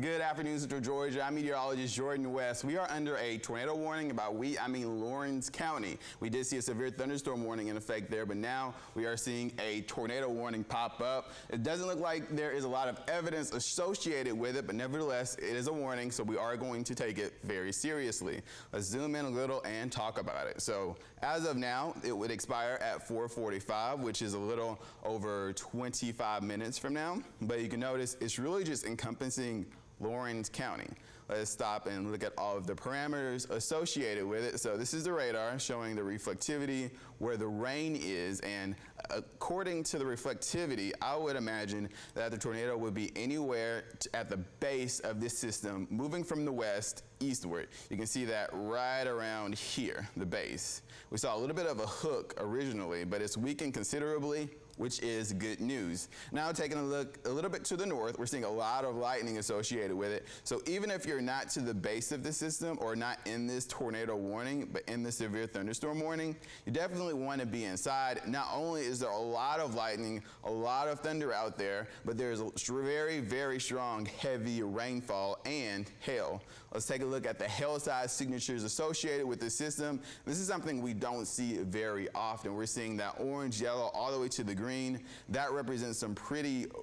[SPEAKER 1] Good afternoon, Central Georgia. I'm meteorologist Jordan West. We are under a tornado warning about Lawrence County. We did see a severe thunderstorm warning in effect there, but now we are seeing a tornado warning pop up. It doesn't look like there is a lot of evidence associated with it, but nevertheless, it is a warning, so we are going to take it very seriously. Let's zoom in a little and talk about it. So as of now, it would expire at 4:45, which is a little over 25 minutes from now, but you can notice it's really just encompassing Lawrence County. Let's stop and look at all of the parameters associated with it. So this is the radar showing the reflectivity, where the rain is, and according to the reflectivity, I would imagine that the tornado would be anywhere at the base of this system, moving from the west eastward. You can see that right around here, the base. We saw a little bit of a hook originally, but it's weakened considerably, which is good news. Now taking a look a little bit to the north, we're seeing a lot of lightning associated with it. So even if you're not to the base of the system or not in this tornado warning, but in the severe thunderstorm warning, you definitely want to be inside. Not only is there a lot of lightning, a lot of thunder out there, but there's a very, very strong heavy rainfall and hail. Let's take a look at the hail size signatures associated with the system. This is something we don't see very often. We're seeing that orange, yellow, all the way to the green. That represents some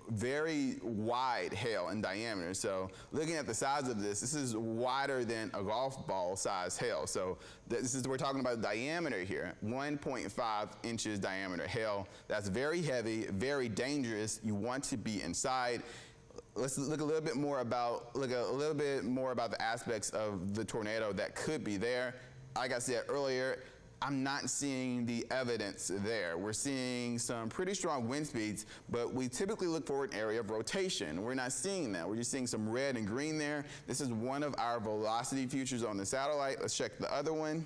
[SPEAKER 1] very wide hail in diameter. So looking at the size of this is wider than a golf ball size hail. So we're talking about diameter here, 1.5 inches diameter hail. That's very heavy, very dangerous. You want to be inside. Let's look a little bit more about the aspects of the tornado that could be there. Like I said earlier, I'm not seeing the evidence there. We're seeing some pretty strong wind speeds, but we typically look for an area of rotation. We're not seeing that. We're just seeing some red and green there. This is one of our velocity futures on the satellite. Let's check the other one.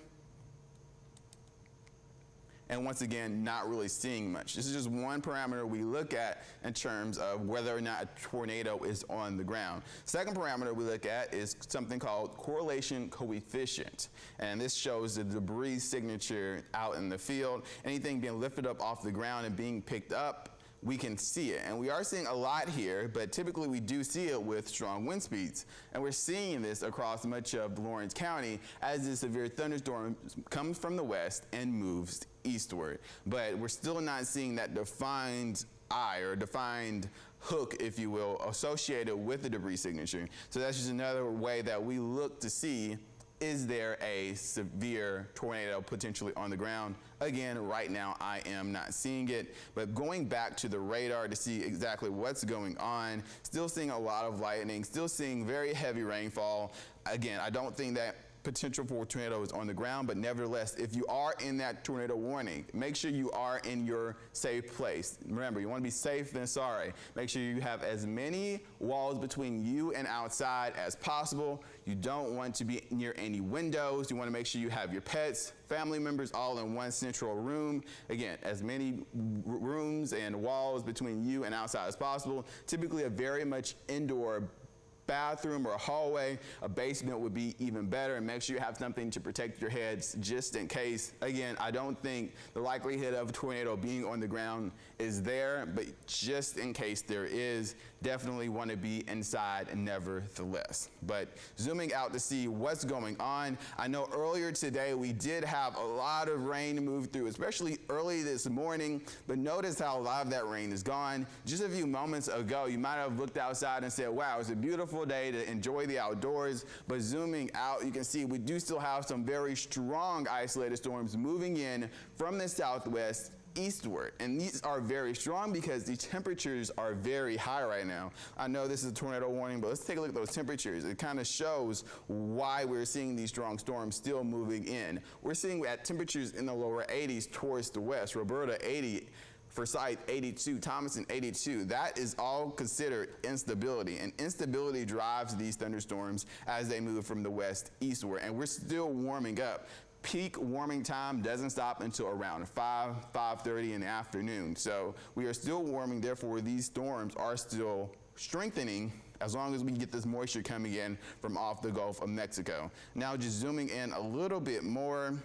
[SPEAKER 1] And once again, not really seeing much. This is just one parameter we look at in terms of whether or not a tornado is on the ground. Second parameter we look at is something called correlation coefficient. And this shows the debris signature out in the field. Anything being lifted up off the ground and being picked up, we can see it. And we are seeing a lot here, but typically we do see it with strong wind speeds. And we're seeing this across much of Lawrence County as the severe thunderstorm comes from the west and moves eastward. But we're still not seeing that defined eye or defined hook, if you will, associated with the debris signature. So that's just another way that we look to see, is there a severe tornado potentially on the ground? Again, right now I am not seeing it, but going back to the radar to see exactly what's going on, still seeing a lot of lightning, still seeing very heavy rainfall. Again, I don't think that potential for tornadoes on the ground, but nevertheless, if you are in that tornado warning, make sure you are in your safe place. Remember, you want to be safe than sorry. Make sure you have as many walls between you and outside as possible. You don't want to be near any windows. You want to make sure you have your pets, family members all in one central room. Again, as many rooms and walls between you and outside as possible. Typically a very much indoor bathroom or a hallway, a basement would be even better, and make sure you have something to protect your heads just in case. Again, I don't think the likelihood of a tornado being on the ground is there, but just in case there is, definitely want to be inside nevertheless. But zooming out to see what's going on, I know earlier today we did have a lot of rain move through, especially early this morning, but notice how a lot of that rain is gone. Just a few moments ago, you might have looked outside and said, wow, it's a beautiful day to enjoy the outdoors, but zooming out, you can see we do still have some very strong isolated storms moving in from the southwest eastward, and these are very strong because the temperatures are very high right now. I know this is a tornado warning, but let's take a look at those temperatures. It kind of shows why we're seeing these strong storms still moving in. We're seeing at temperatures in the lower 80s towards the west. Roberta 80, Forsyth 82, Thomason 82. That is all considered instability, and instability drives these thunderstorms as they move from the west eastward, and we're still warming up. Peak warming time doesn't stop until around 5:30 in the afternoon. So we are still warming, therefore these storms are still strengthening as long as we get this moisture coming in from off the Gulf of Mexico. Now just zooming in a little bit more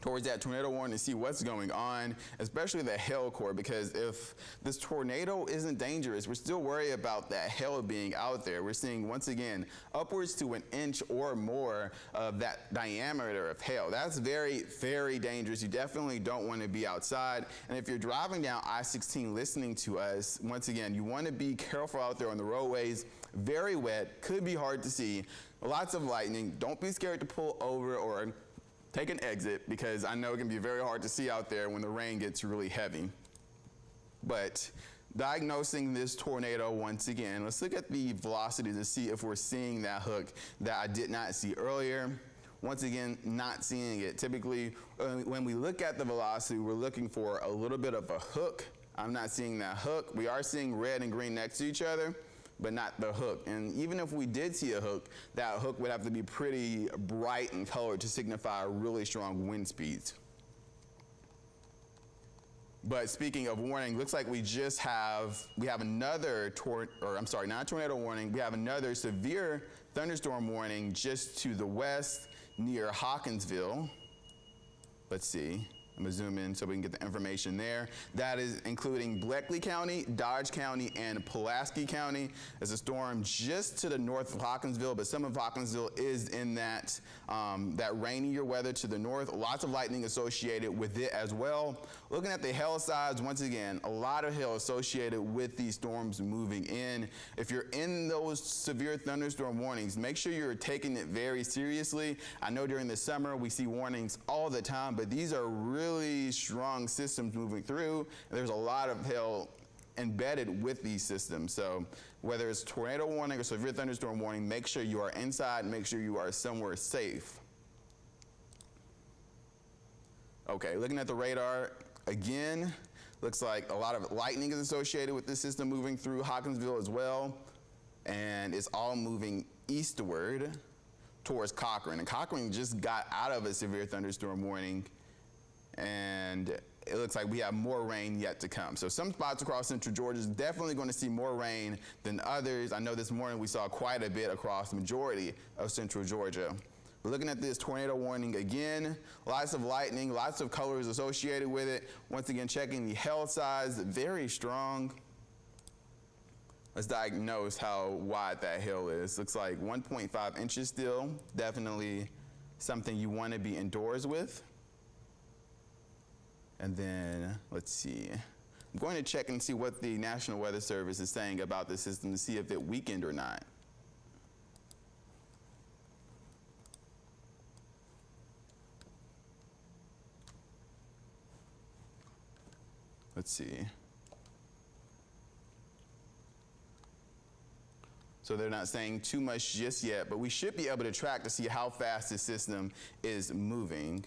[SPEAKER 1] towards that tornado warning to see what's going on, especially the hail core, because if this tornado isn't dangerous, we're still worried about that hail being out there. We're seeing, once again, upwards to an inch or more of that diameter of hail. That's very, very dangerous. You definitely don't want to be outside. And if you're driving down I-16 listening to us, once again, you want to be careful out there on the roadways. Very wet, could be hard to see, lots of lightning. Don't be scared to pull over or take an exit, because I know it can be very hard to see out there when the rain gets really heavy. But diagnosing this tornado once again, let's look at the velocity to see if we're seeing that hook that I did not see earlier. Once again, not seeing it. Typically, when we look at the velocity, we're looking for a little bit of a hook. I'm not seeing that hook. We are seeing red and green next to each other, but not the hook. And even if we did see a hook, that hook would have to be pretty bright in color to signify really strong wind speeds. But speaking of warning, looks like we have another not a tornado warning, we have another severe thunderstorm warning just to the west near Hawkinsville. Let's see. I'm gonna zoom in so we can get the information there. That is including Bleckley County, Dodge County, and Pulaski County. There's a storm just to the north of Hawkinsville, but some of Hawkinsville is in that rainier weather to the north. Lots of lightning associated with it as well. Looking at the hail sides, once again, a lot of hail associated with these storms moving in. If you're in those severe thunderstorm warnings, make sure you're taking it very seriously. I know during the summer we see warnings all the time, but these are really strong systems moving through. There's a lot of hail embedded with these systems. So whether it's tornado warning or severe thunderstorm warning, make sure you are inside, make sure you are somewhere safe. Okay, looking at the radar again, looks like a lot of lightning is associated with this system moving through Hawkinsville as well. And it's all moving eastward towards Cochrane. And Cochrane just got out of a severe thunderstorm warning, and it looks like we have more rain yet to come. So some spots across central Georgia is definitely going to see more rain than others. I know this morning we saw quite a bit across the majority of central Georgia. We're looking at this tornado warning again, lots of lightning, lots of colors associated with it. Once again, checking the hail size, very strong. Let's diagnose how wide that hail is. Looks like 1.5 inches still, definitely something you want to be indoors with. And then, let's see. I'm going to check and see what the National Weather Service is saying about the system to see if it weakened or not. Let's see. So they're not saying too much just yet, but we should be able to track to see how fast this system is moving.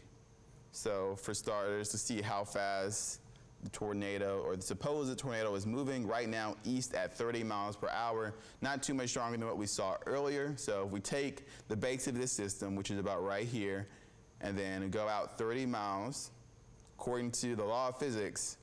[SPEAKER 1] So for starters, to see how fast the tornado or the supposed tornado is moving right now east at 30 miles per hour, not too much stronger than what we saw earlier. So if we take the base of this system, which is about right here, and then go out 30 miles, according to the law of physics,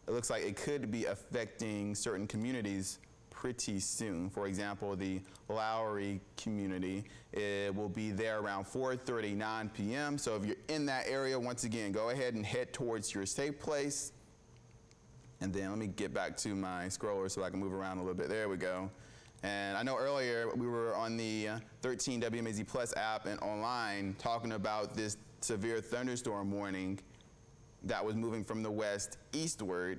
[SPEAKER 1] it looks like it could be affecting certain communities pretty soon. For example, the Lowry community, it will be there around 4:39 p.m. So if you're in that area, once again, go ahead and head towards your safe place. And then let me get back to my scroller so I can move around a little bit. There we go. And I know earlier we were on the 13 WMAZ Plus app and online talking about this severe thunderstorm warning that was moving from the west eastward.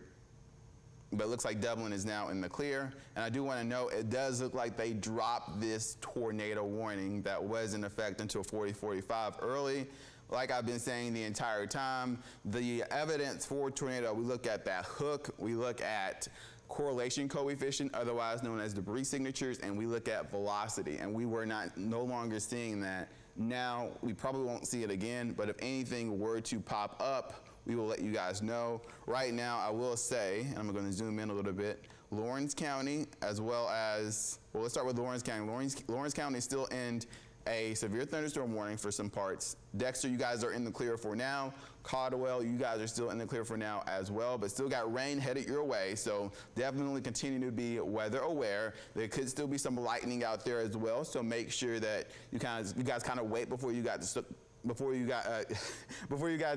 [SPEAKER 1] But it looks like Dublin is now in the clear. And I do want to note, it does look like they dropped this tornado warning that was in effect until 40:45 early. Like I've been saying the entire time, the evidence for tornado, we look at that hook, we look at correlation coefficient, otherwise known as debris signatures, and we look at velocity. And we were no longer seeing that. Now, we probably won't see it again, but if anything were to pop up, we will let you guys know. Right now, I will say, and I'm going to zoom in a little bit, Lawrence County, as well as, well, let's start with Lawrence County. Lawrence County is still in a severe thunderstorm warning for some parts. Dexter, you guys are in the clear for now. Caldwell, you guys are still in the clear for now as well, but still got rain headed your way, so definitely continue to be weather aware. There could still be some lightning out there as well, so make sure that you guys kind of wait before you guys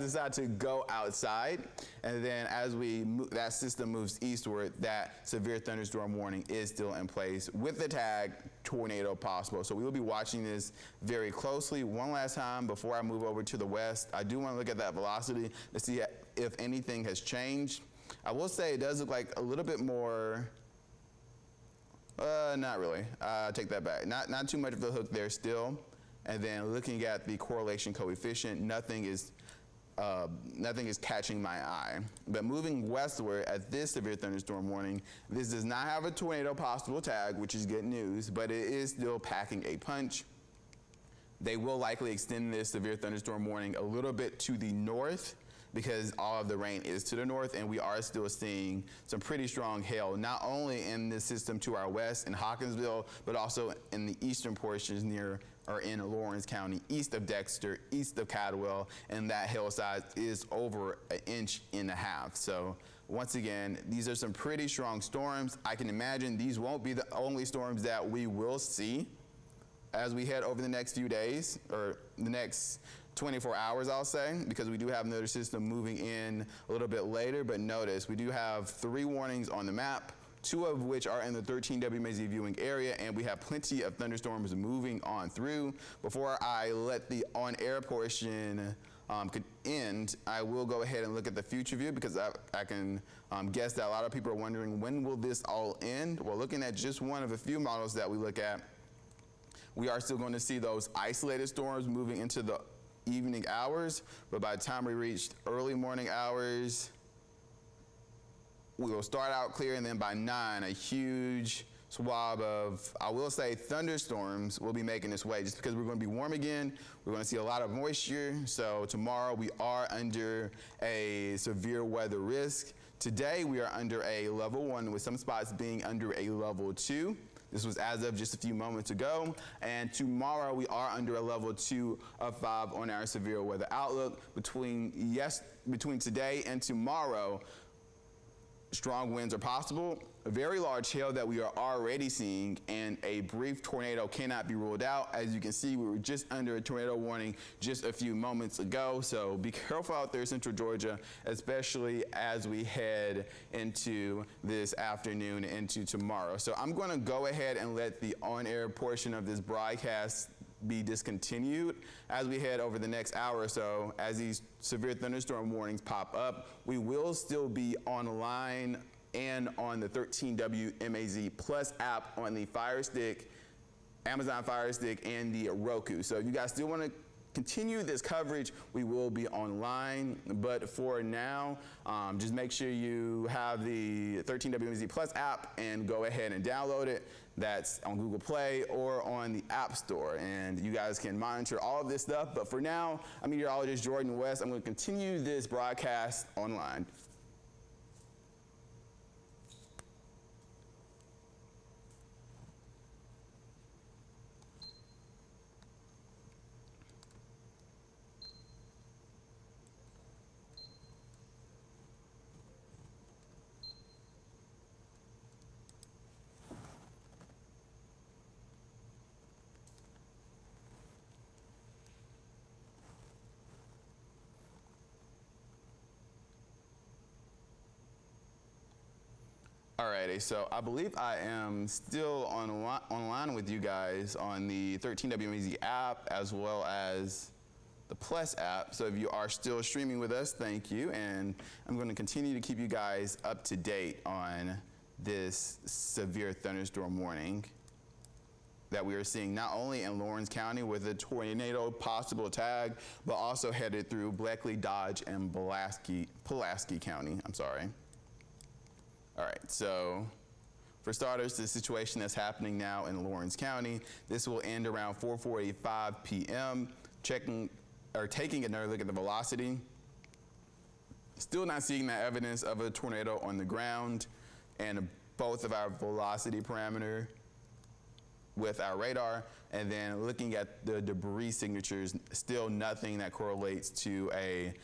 [SPEAKER 1] decide to go outside. And then as that system moves eastward, that severe thunderstorm warning is still in place with the tag tornado possible. So we will be watching this very closely. One last time before I move over to the west, I do want to look at that velocity to see if anything has changed. I will say it does look like a little bit more, not really, take that back. Not too much of a hook there still. And then looking at the correlation coefficient, nothing is catching my eye. But moving westward at this severe thunderstorm warning, this does not have a tornado possible tag, which is good news, but it is still packing a punch. They will likely extend this severe thunderstorm warning a little bit to the north because all of the rain is to the north, and we are still seeing some pretty strong hail, not only in the system to our west in Hawkinsville, but also in the eastern portions in Lawrence County, east of Dexter, east of Caldwell, and that hail size is over 1.5 inches. So once again, these are some pretty strong storms. I can imagine these won't be the only storms that we will see as we head over the next few days, or the next 24 hours, I'll say, because we do have another system moving in a little bit later. But notice, we do have 3 warnings on the map, 2 of which are in the 13 WMAZ viewing area, and we have plenty of thunderstorms moving on through. Before I let the on-air portion end, I will go ahead and look at the future view, because I can guess that a lot of people are wondering, when will this all end? Well, looking at just one of a few models that we look at, we are still going to see those isolated storms moving into the evening hours, but by the time we reach early morning hours, we will start out clear, and then by 9, a huge swab of, I will say, thunderstorms will be making its way, just because we're going to be warm again. We're going to see a lot of moisture. So tomorrow we are under a severe weather risk. Today we are under a level 1, with some spots being under a level 2. This was as of just a few moments ago. And tomorrow we are under a level 2 of 5 on our severe weather outlook. Between today and tomorrow, strong winds are possible, a very large hail that we are already seeing, and a brief tornado cannot be ruled out. As you can see, we were just under a tornado warning just a few moments ago, so be careful out there, Central Georgia, especially as we head into this afternoon, into tomorrow. So I'm going to go ahead and let the on-air portion of this broadcast be discontinued as we head over the next hour or so. As these severe thunderstorm warnings pop up, we will still be online and on the 13 WMAZ Plus app on the Fire Stick, Amazon Fire Stick, and the Roku. So if you guys still want to continue this coverage, we will be online. But for now, just make sure you have the 13 WMZ Plus app and go ahead and download it. That's on Google Play or on the App Store, and you guys can monitor all of this stuff. But for now, I'm meteorologist Jordan West. I'm going to continue this broadcast online. Alrighty, so I believe I am still online with you guys on the 13WMEZ app as well as the Plus app. So if you are still streaming with us, thank you. And I'm going to continue to keep you guys up to date on this severe thunderstorm warning that we are seeing not only in Lawrence County with a tornado possible tag, but also headed through Bleckley, Dodge, and Pulaski County. I'm sorry. All right, so for starters, the situation that's happening now in Lawrence County, this will end around 4:45 p.m. Taking another look at the velocity. Still not seeing that evidence of a tornado on the ground, and both of our velocity parameter with our radar, and then looking at the debris signatures, still nothing that correlates to a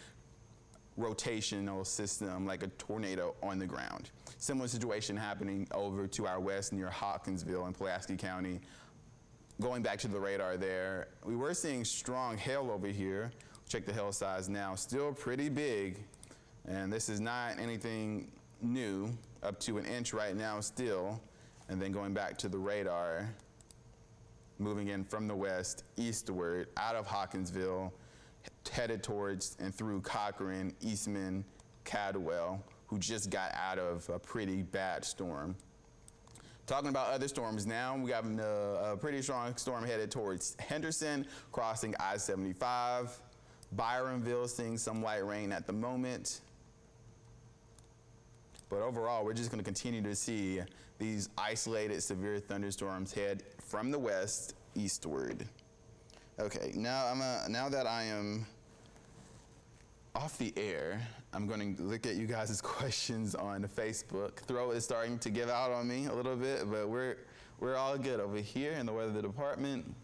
[SPEAKER 1] rotational system like a tornado on the ground. Similar situation happening over to our west near Hawkinsville in Pulaski County. Going back to the radar there, we were seeing strong hail over here. Check the hail size now, still pretty big. And this is not anything new, up to 1 inch right now still. And then going back to the radar, moving in from the west eastward out of Hawkinsville, headed towards and through Cochran, Eastman, Cadwell, who just got out of a pretty bad storm. Talking about other storms now, we have a pretty strong storm headed towards Henderson, crossing I-75. Byronville seeing some light rain at the moment. But overall, we're just going to continue to see these isolated severe thunderstorms head from the west eastward. Okay, now that I am off the air, I'm going to look at you guys' questions on Facebook. Throat is starting to give out on me a little bit, but we're all good over here in the weather department.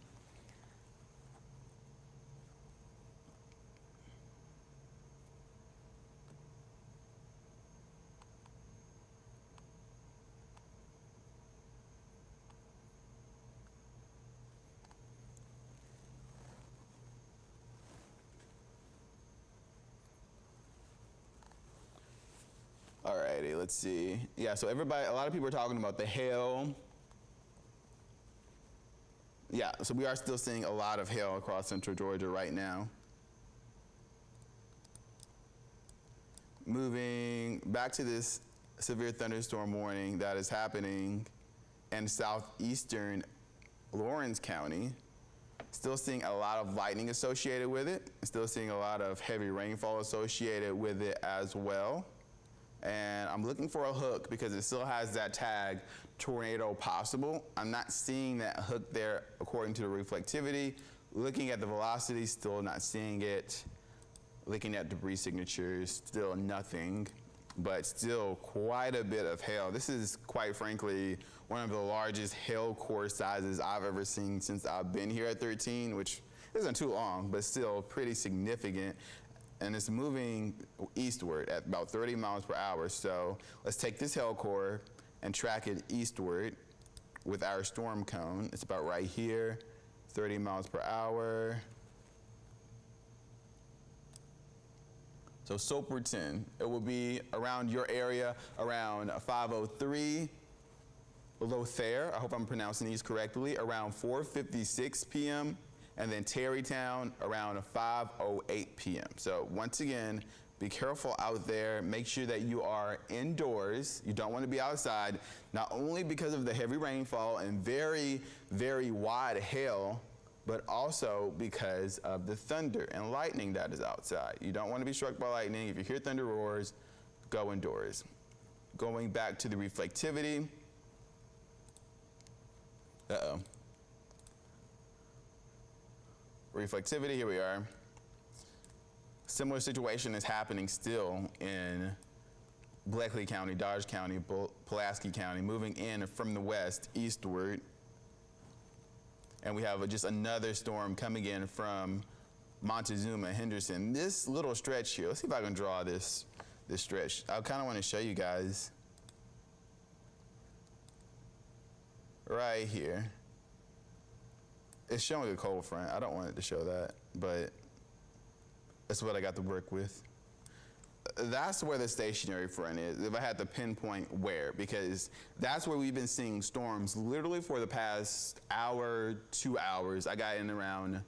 [SPEAKER 1] Alrighty, let's see. Yeah, so a lot of people are talking about the hail. Yeah, so we are still seeing a lot of hail across central Georgia right now. Moving back to this severe thunderstorm warning that is happening in southeastern Lawrence County. Still seeing a lot of lightning associated with it. Still seeing a lot of heavy rainfall associated with it as well. And I'm looking for a hook because it still has that tag, tornado possible. I'm not seeing that hook there according to the reflectivity. Looking at the velocity, still not seeing it. Looking at debris signatures, still nothing, but still quite a bit of hail. This is, quite frankly, one of the largest hail core sizes I've ever seen since I've been here at 13, which isn't too long, but still pretty significant. And it's moving eastward at about 30 miles per hour. So let's take this hail core and track it eastward with our storm cone. It's about right here, 30 miles per hour. So Soperton, it will be around your area around 5:03. Lothair, I hope I'm pronouncing these correctly, around 4:56 p.m. And then Terrytown around 5:08 p.m. So once again, be careful out there. Make sure that you are indoors. You don't want to be outside, not only because of the heavy rainfall and very, very wide hail, but also because of the thunder and lightning that is outside. You don't want to be struck by lightning. If you hear thunder roars, go indoors. Going back to the reflectivity. Reflectivity, here we are. Similar situation is happening still in Bleckley County, Dodge County, Pulaski County, moving in from the west eastward. And we have just another storm coming in from Montezuma, Henderson. This little stretch here, let's see if I can draw this stretch. I kind of want to show you guys right here. It's showing a cold front. I don't want it to show that, but that's what I got to work with. that's where the stationary front is, if I had to pinpoint where, because that's where we've been seeing storms literally for the past hour, 2 hours. I got in around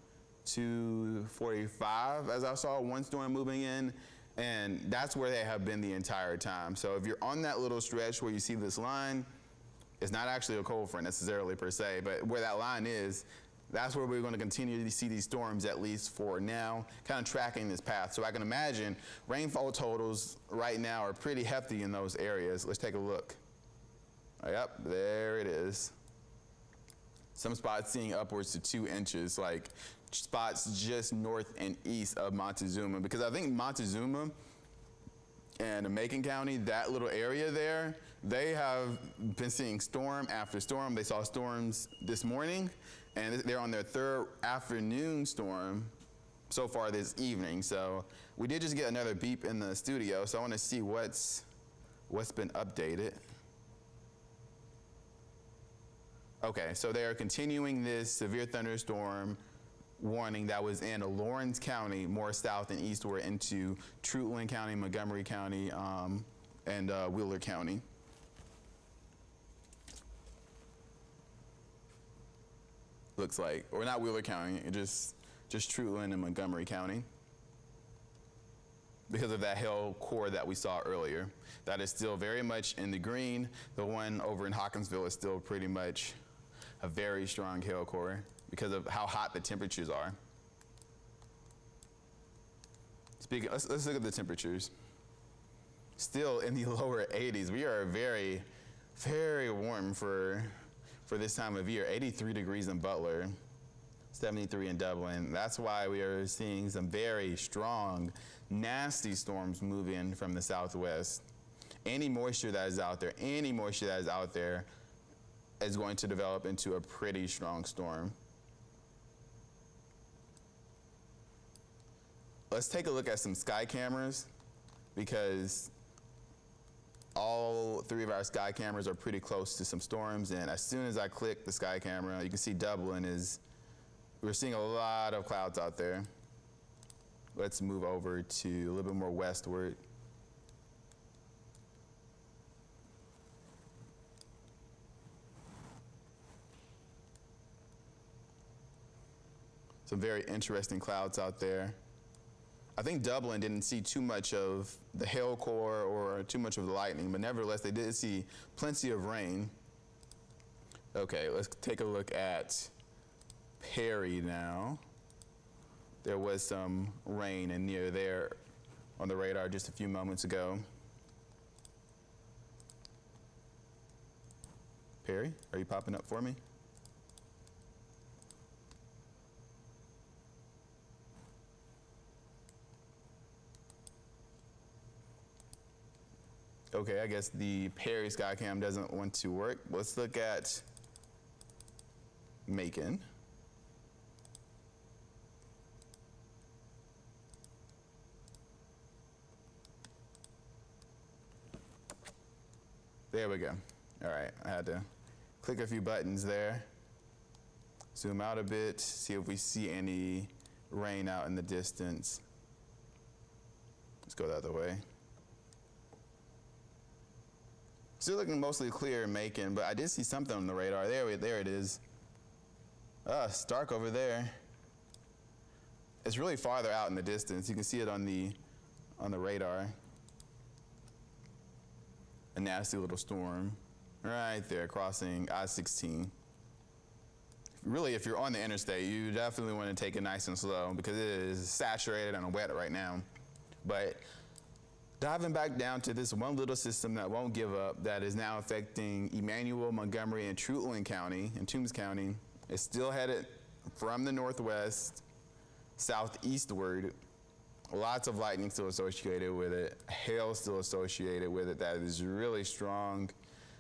[SPEAKER 1] 2:45 as I saw one storm moving in, and that's where they have been the entire time. So if you're on that little stretch where you see this line, it's not actually a cold front necessarily per se, but where that line is, that's where we're going to continue to see these storms, at least for now, kind of tracking this path. So I can imagine rainfall totals right now are pretty hefty in those areas. Let's take a look. Yep, there it is. Some spots seeing upwards to 2 inches, like spots just north and east of Montezuma, because I think Montezuma and Macon County, that little area there, they have been seeing storm after storm. They saw storms this morning, and they're on their 3rd afternoon storm so far this evening. So we did just get another beep in the studio, so I want to see what's been updated. Okay, so they are continuing this severe thunderstorm warning that was in Lawrence County, more south and eastward into Truitland County, Montgomery County, and Wheeler County. Looks like, or not Wheeler County, just Truitland and Montgomery County, because of that hail core that we saw earlier. That is still very much in the green. The one over in Hawkinsville is still pretty much a very strong hail core because of how hot the temperatures are. Speaking, let's look at the temperatures. Still in the lower 80s. We are very, very warm for this time of year. 83 degrees in Butler, 73 in Dublin. That's why we are seeing some very strong, nasty storms move in from the southwest. Any moisture that is out there is going to develop into a pretty strong storm. Let's take a look at some sky cameras, because all 3 of our sky cameras are pretty close to some storms, and as soon as I click the sky camera, you can see Dublin we're seeing a lot of clouds out there. Let's move over to a little bit more westward. Some very interesting clouds out there. I think Dublin didn't see too much of the hail core or too much of the lightning, but nevertheless, they did see plenty of rain. Okay, let's take a look at Perry now. There was some rain and near there on the radar just a few moments ago. Perry, are you popping up for me? Okay, I guess the Perry Skycam doesn't want to work. Let's look at Macon. There we go. All right, I had to click a few buttons there. Zoom out a bit, see if we see any rain out in the distance. Let's go the other way. Still looking mostly clear in Macon, but I did see something on the radar. There it is. It's dark over there. It's really farther out in the distance. You can see it on the radar. A nasty little storm right there crossing I-16. Really, if you're on the interstate, you definitely want to take it nice and slow because it is saturated and wet right now. But diving back down to this one little system that won't give up, that is now affecting Emmanuel, Montgomery, and Truitland County, and Toombs County. It's still headed from the northwest southeastward. Lots of lightning still associated with it, hail still associated with it that is really strong.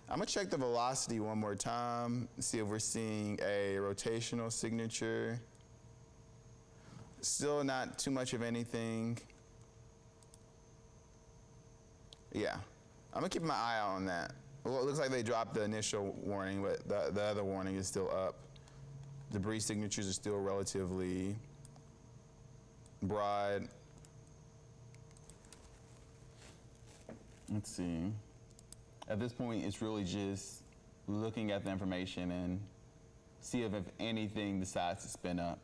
[SPEAKER 1] I'm gonna check the velocity one more time, see if we're seeing a rotational signature. Still not too much of anything. Yeah, I'm gonna keep my eye out on that. Well, it looks like they dropped the initial warning, but the other warning is still up. Debris signatures are still relatively broad. Let's see. At this point, it's really just looking at the information and see if anything decides to spin up,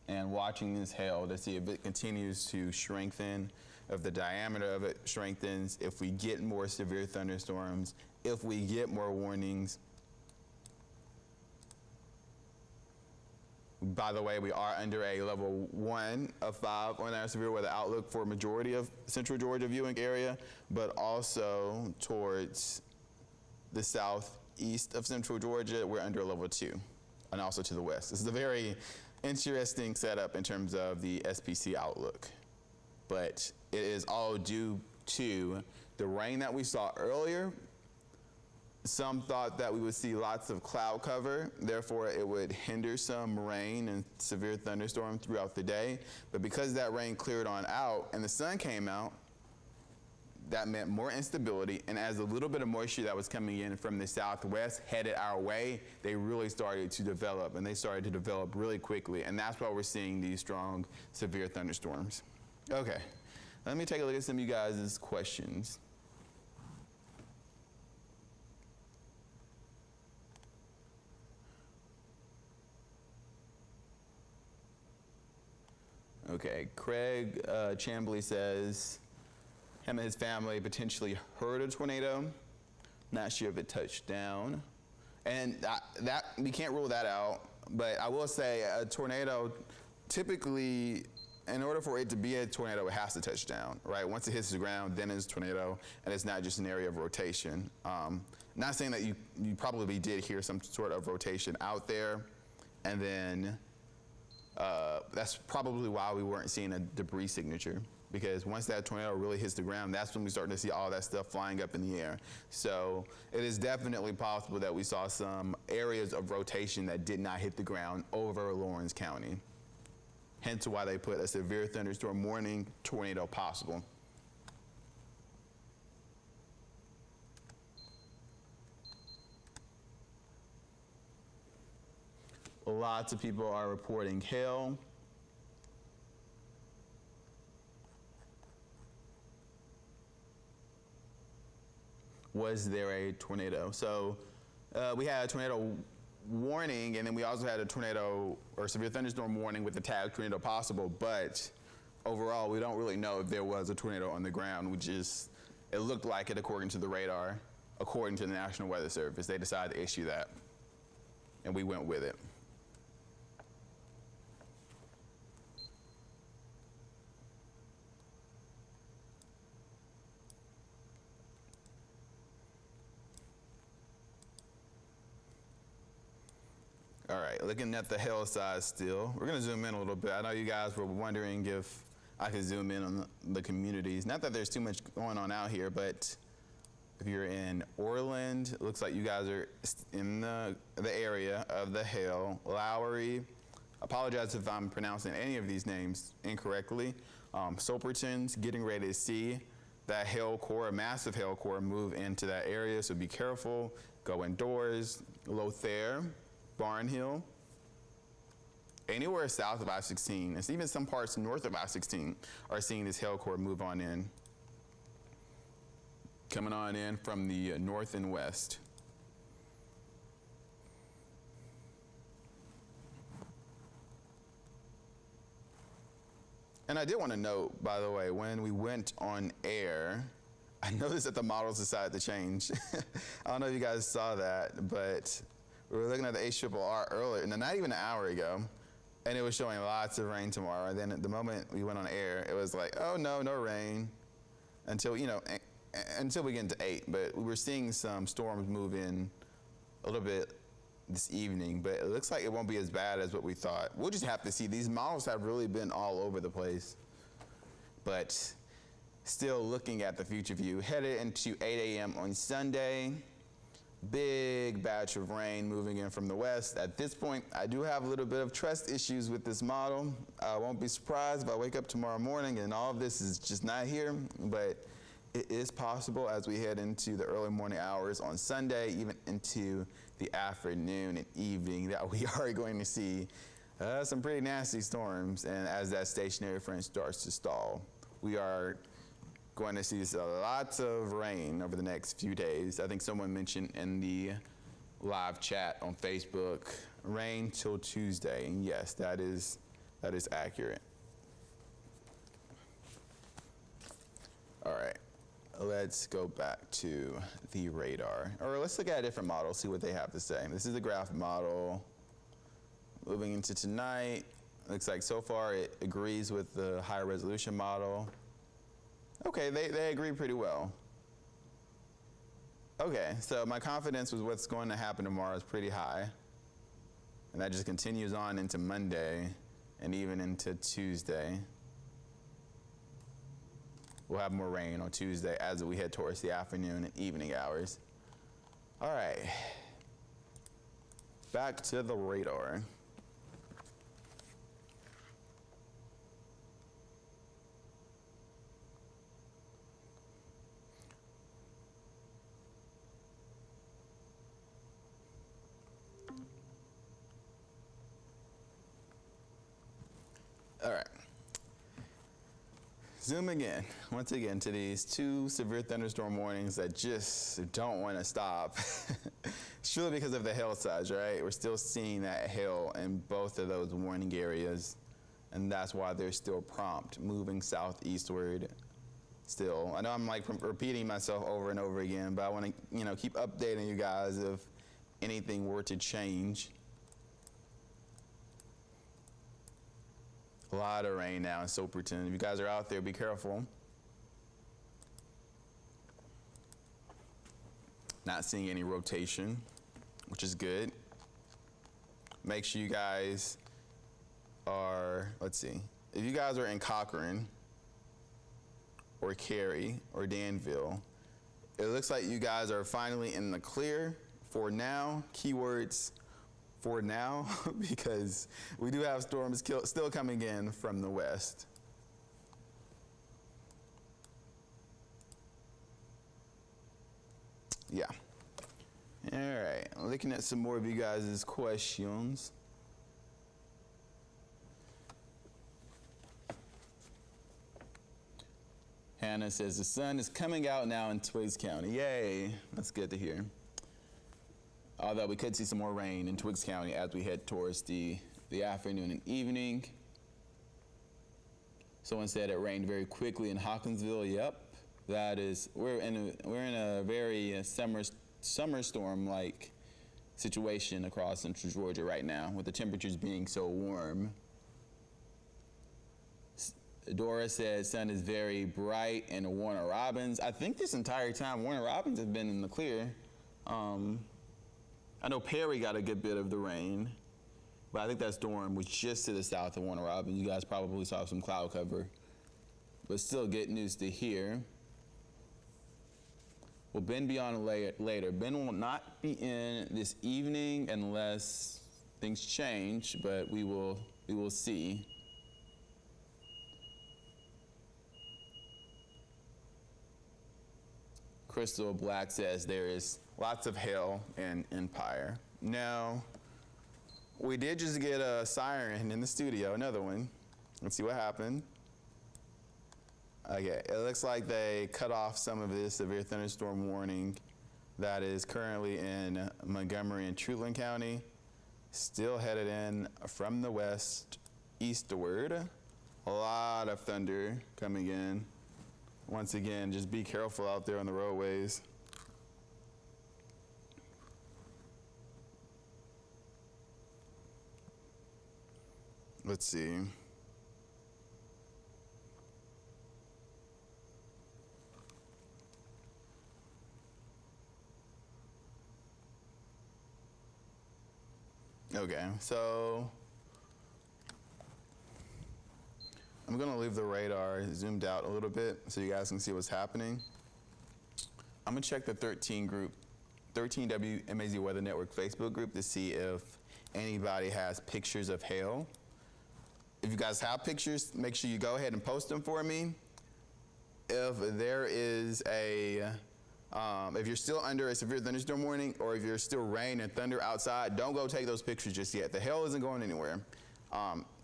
[SPEAKER 1] and watching this hail to see if it continues to strengthen, if the diameter of it strengthens, if we get more severe thunderstorms, if we get more warnings. By the way, we are under a level 1 of 5 on our severe weather outlook for a majority of central Georgia viewing area, but also towards the southeast of central Georgia, we're under a level 2, and also to the west. This is a very interesting setup in terms of the SPC outlook, but it is all due to the rain that we saw earlier. Some thought that we would see lots of cloud cover, therefore it would hinder some rain and severe thunderstorms throughout the day. But because that rain cleared on out and the sun came out, that meant more instability. And as a little bit of moisture that was coming in from the southwest headed our way, they really started to develop, and they started to develop really quickly. And that's why we're seeing these strong, severe thunderstorms. Okay, let me take a look at some of you guys' questions. Okay, Craig Chambly says him and his family potentially heard a tornado. Not sure if it touched down. And that we can't rule that out, but I will say a tornado, typically, in order for it to be a tornado, it has to touch down, right? Once it hits the ground, then it's a tornado, and it's not just an area of rotation. Not saying that you probably did hear some sort of rotation out there, and then that's probably why we weren't seeing a debris signature, because once that tornado really hits the ground, that's when we start to see all that stuff flying up in the air. So it is definitely possible that we saw some areas of rotation that did not hit the ground over Lawrence County. Hence why they put a severe thunderstorm warning, tornado possible. Lots of people are reporting hail. Was there a tornado? So we had a tornado warning, and then we also had a tornado or severe thunderstorm warning with the tag tornado possible, but overall we don't really know if there was a tornado on the ground. It looked like it according to the radar, according to the National Weather Service. They decided to issue that, and we went with it. All right, looking at the hillside still. We're gonna zoom in a little bit. I know you guys were wondering if I could zoom in on the communities. Not that there's too much going on out here, but if you're in Orland, it looks like you guys are in the area of the hail. Lowry, apologize if I'm pronouncing any of these names incorrectly. Soperton's getting ready to see that hail core, a massive hail core, move into that area, so be careful, go indoors. Lothair, Barnhill, anywhere south of I-16, and even some parts north of I-16 are seeing this hail core move on in. Coming on in from the north and west. And I did want to note, by the way, when we went on air, I noticed that the models decided to change. I don't know if you guys saw that, but we were looking at the HRRR earlier, not even an hour ago, and it was showing lots of rain tomorrow. And then at the moment we went on air, it was like, oh no, no rain, until we get into 8. But we were seeing some storms move in a little bit this evening, but it looks like it won't be as bad as what we thought. We'll just have to see. These models have really been all over the place. But still looking at the future view, headed into 8 a.m. on Sunday. Big batch of rain moving in from the west. At this point, I do have a little bit of trust issues with this model. I won't be surprised if I wake up tomorrow morning and all of this is just not here, but it is possible as we head into the early morning hours on Sunday, even into the afternoon and evening, that we are going to see some pretty nasty storms. And as that stationary front starts to stall, we are going to see lots of rain over the next few days. I think someone mentioned in the live chat on Facebook, rain till Tuesday. And yes, that is accurate. All right, let's go back to the radar. Or let's look at a different model, see what they have to say. This is the graph model. Moving into tonight, looks like so far it agrees with the higher resolution model. Okay, they agree pretty well. Okay, so my confidence with what's going to happen tomorrow is pretty high. And that just continues on into Monday and even into Tuesday. We'll have more rain on Tuesday as we head towards the afternoon and evening hours. All right, back to the radar. All right. Zoom again, once again, to these two severe thunderstorm warnings that just don't want to stop. It's really because of the hail size, right? We're still seeing that hail in both of those warning areas, and that's why they're still prompt, moving southeastward still. I know I'm like repeating myself over and over again, but I want to, keep updating you guys if anything were to change. A lot of rain now in Soperton. If you guys are out there, be careful. Not seeing any rotation, which is good. Make sure you guys are, let's see, if you guys are in Cochrane or Cary or Danville, it looks like you guys are finally in the clear for now. Keywords for now, because we do have storms still coming in from the west. Yeah. All right, looking at some more of you guys' questions. Hannah says the sun is coming out now in Twiggs County. Yay, that's good to hear. Although we could see some more rain in Twiggs County as we head towards the afternoon and evening. Someone said it rained very quickly in Hawkinsville. Yep, that is, we're in a very summer storm-like situation across central Georgia right now, with the temperatures being so warm. Dora says sun is very bright in Warner Robins. I think this entire time Warner Robins have been in the clear. I know Perry got a good bit of the rain, but I think that storm was just to the south of Warner Robins. You guys probably saw some cloud cover, but still good news to hear. Well, Ben be on later. Ben will not be in this evening unless things change, but we will see. Crystal Black says there is lots of hail in Empire. Now, we did just get a siren in the studio, another one. Let's see what happened. Okay, it looks like they cut off some of this severe thunderstorm warning that is currently in Montgomery and Truitland County. Still headed in from the west eastward. A lot of thunder coming in. Once again, just be careful out there on the roadways. Let's see. Okay, so I'm gonna leave the radar zoomed out a little bit so you guys can see what's happening. I'm gonna check the 13W MAZ Weather Network Facebook group to see if anybody has pictures of hail. If you guys have pictures, make sure you go ahead and post them for me. If there is if you're still under a severe thunderstorm warning, or if you're still rain and thunder outside, don't go take those pictures just yet. The hail isn't going anywhere.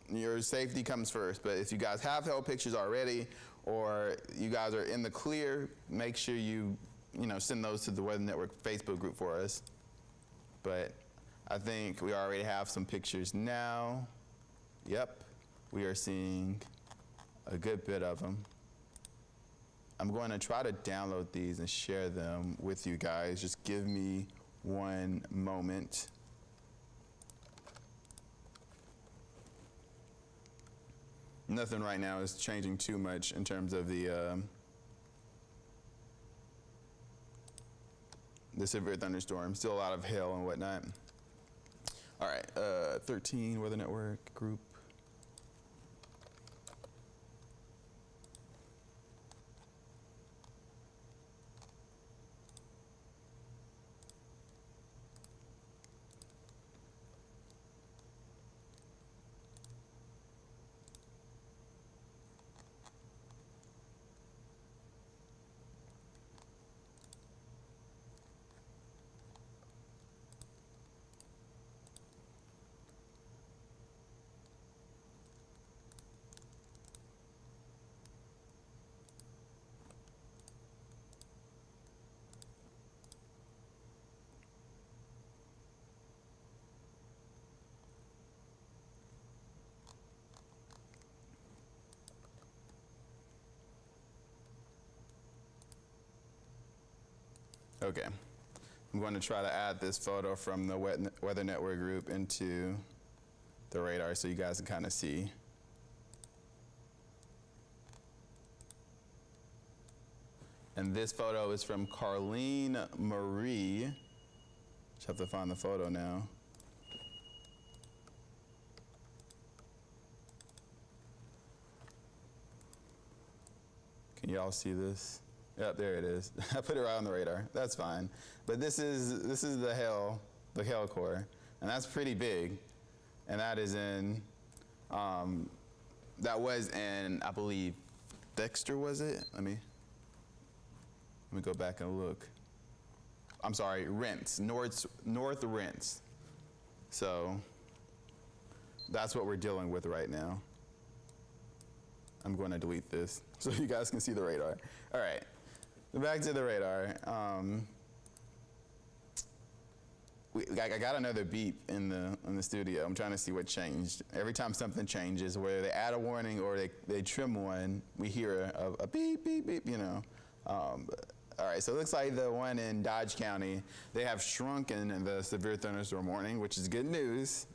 [SPEAKER 1] Your safety comes first, but if you guys have hail pictures already, or you guys are in the clear, make sure you send those to the Weather Network Facebook group for us. But I think we already have some pictures now. Yep, we are seeing a good bit of them. I'm going to try to download these and share them with you guys. Just give me one moment. Nothing right now is changing too much in terms of the severe thunderstorm. Still a lot of hail and whatnot. All right, 13 Weather Network group. Okay, I'm going to try to add this photo from the Weather Network group into the radar so you guys can kind of see. And this photo is from Carlene Marie. Just have to find the photo now. Can y'all see this? Yep, there it is. I put it right on the radar. That's fine. But this is the hail core, and that's pretty big. And that is in, that was in, I believe, Dexter, was it? Let me go back and look. I'm sorry, Rents, North Rents. So that's what we're dealing with right now. I'm going to delete this so you guys can see the radar. All right. Back to the radar. I got another beep in the studio. I'm trying to see what changed. Every time something changes, whether they add a warning or they trim one, we hear a beep, beep, beep, all right, so it looks like the one in Dodge County, they have shrunken in the severe thunderstorm warning, which is good news.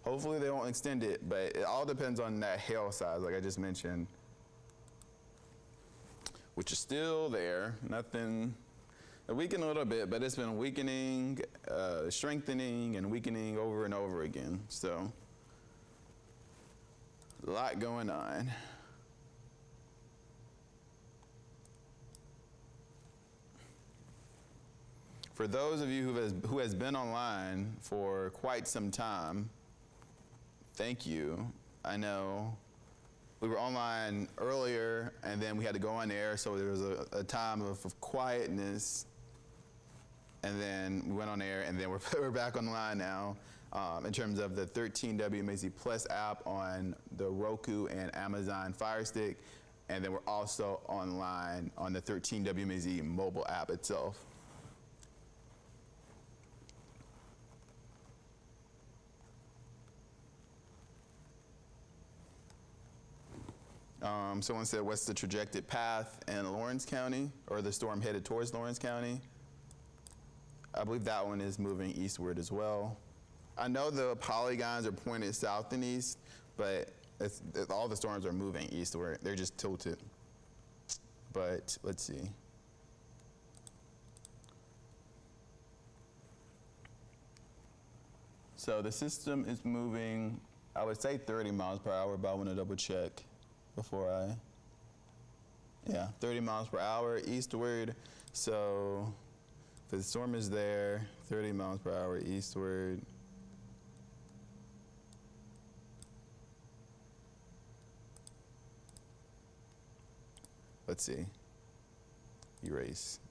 [SPEAKER 1] Hopefully they won't extend it, but it all depends on that hail size, like I just mentioned, which is still there. Nothing, it weakened a little bit, but it's been weakening, strengthening, and weakening over and over again. So, a lot going on. For those of you who has been online for quite some time, thank you. I know we were online earlier, and then we had to go on air, so there was a time of quietness, and then we went on air, and then we're back online now in terms of the 13 WMAZ Plus app on the Roku and Amazon Fire Stick, and then we're also online on the 13 WMAZ mobile app itself. Someone said, what's the trajected path in Lawrence County, or the storm headed towards Lawrence County? I believe that one is moving eastward as well. I know the polygons are pointed south and east, but all the storms are moving eastward. They're just tilted. But let's see. So the system is moving, I would say 30 miles per hour, but I want to double check before yeah, 30 miles per hour eastward. So if the storm is there, 30 miles per hour eastward. Let's see, erase.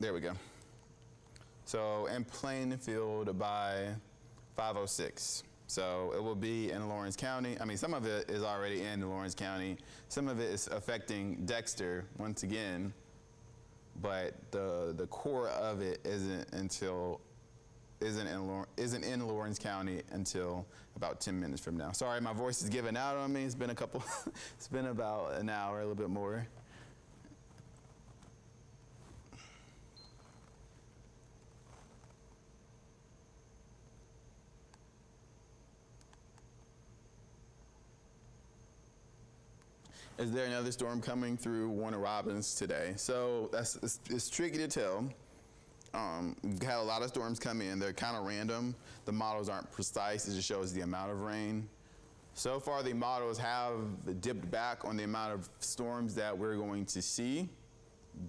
[SPEAKER 1] There we go. So in Plainfield by 5:06. So it will be in Lawrence County. I mean, some of it is already in Lawrence County. Some of it is affecting Dexter once again, but the core of it isn't in Lawrence County until about 10 minutes from now. Sorry, my voice is giving out on me. It's been it's been about an hour, a little bit more. Is there another storm coming through Warner Robins today? So it's tricky to tell. We've had a lot of storms come in. They're kind of random. The models aren't precise. It just shows the amount of rain. So far, the models have dipped back on the amount of storms that we're going to see.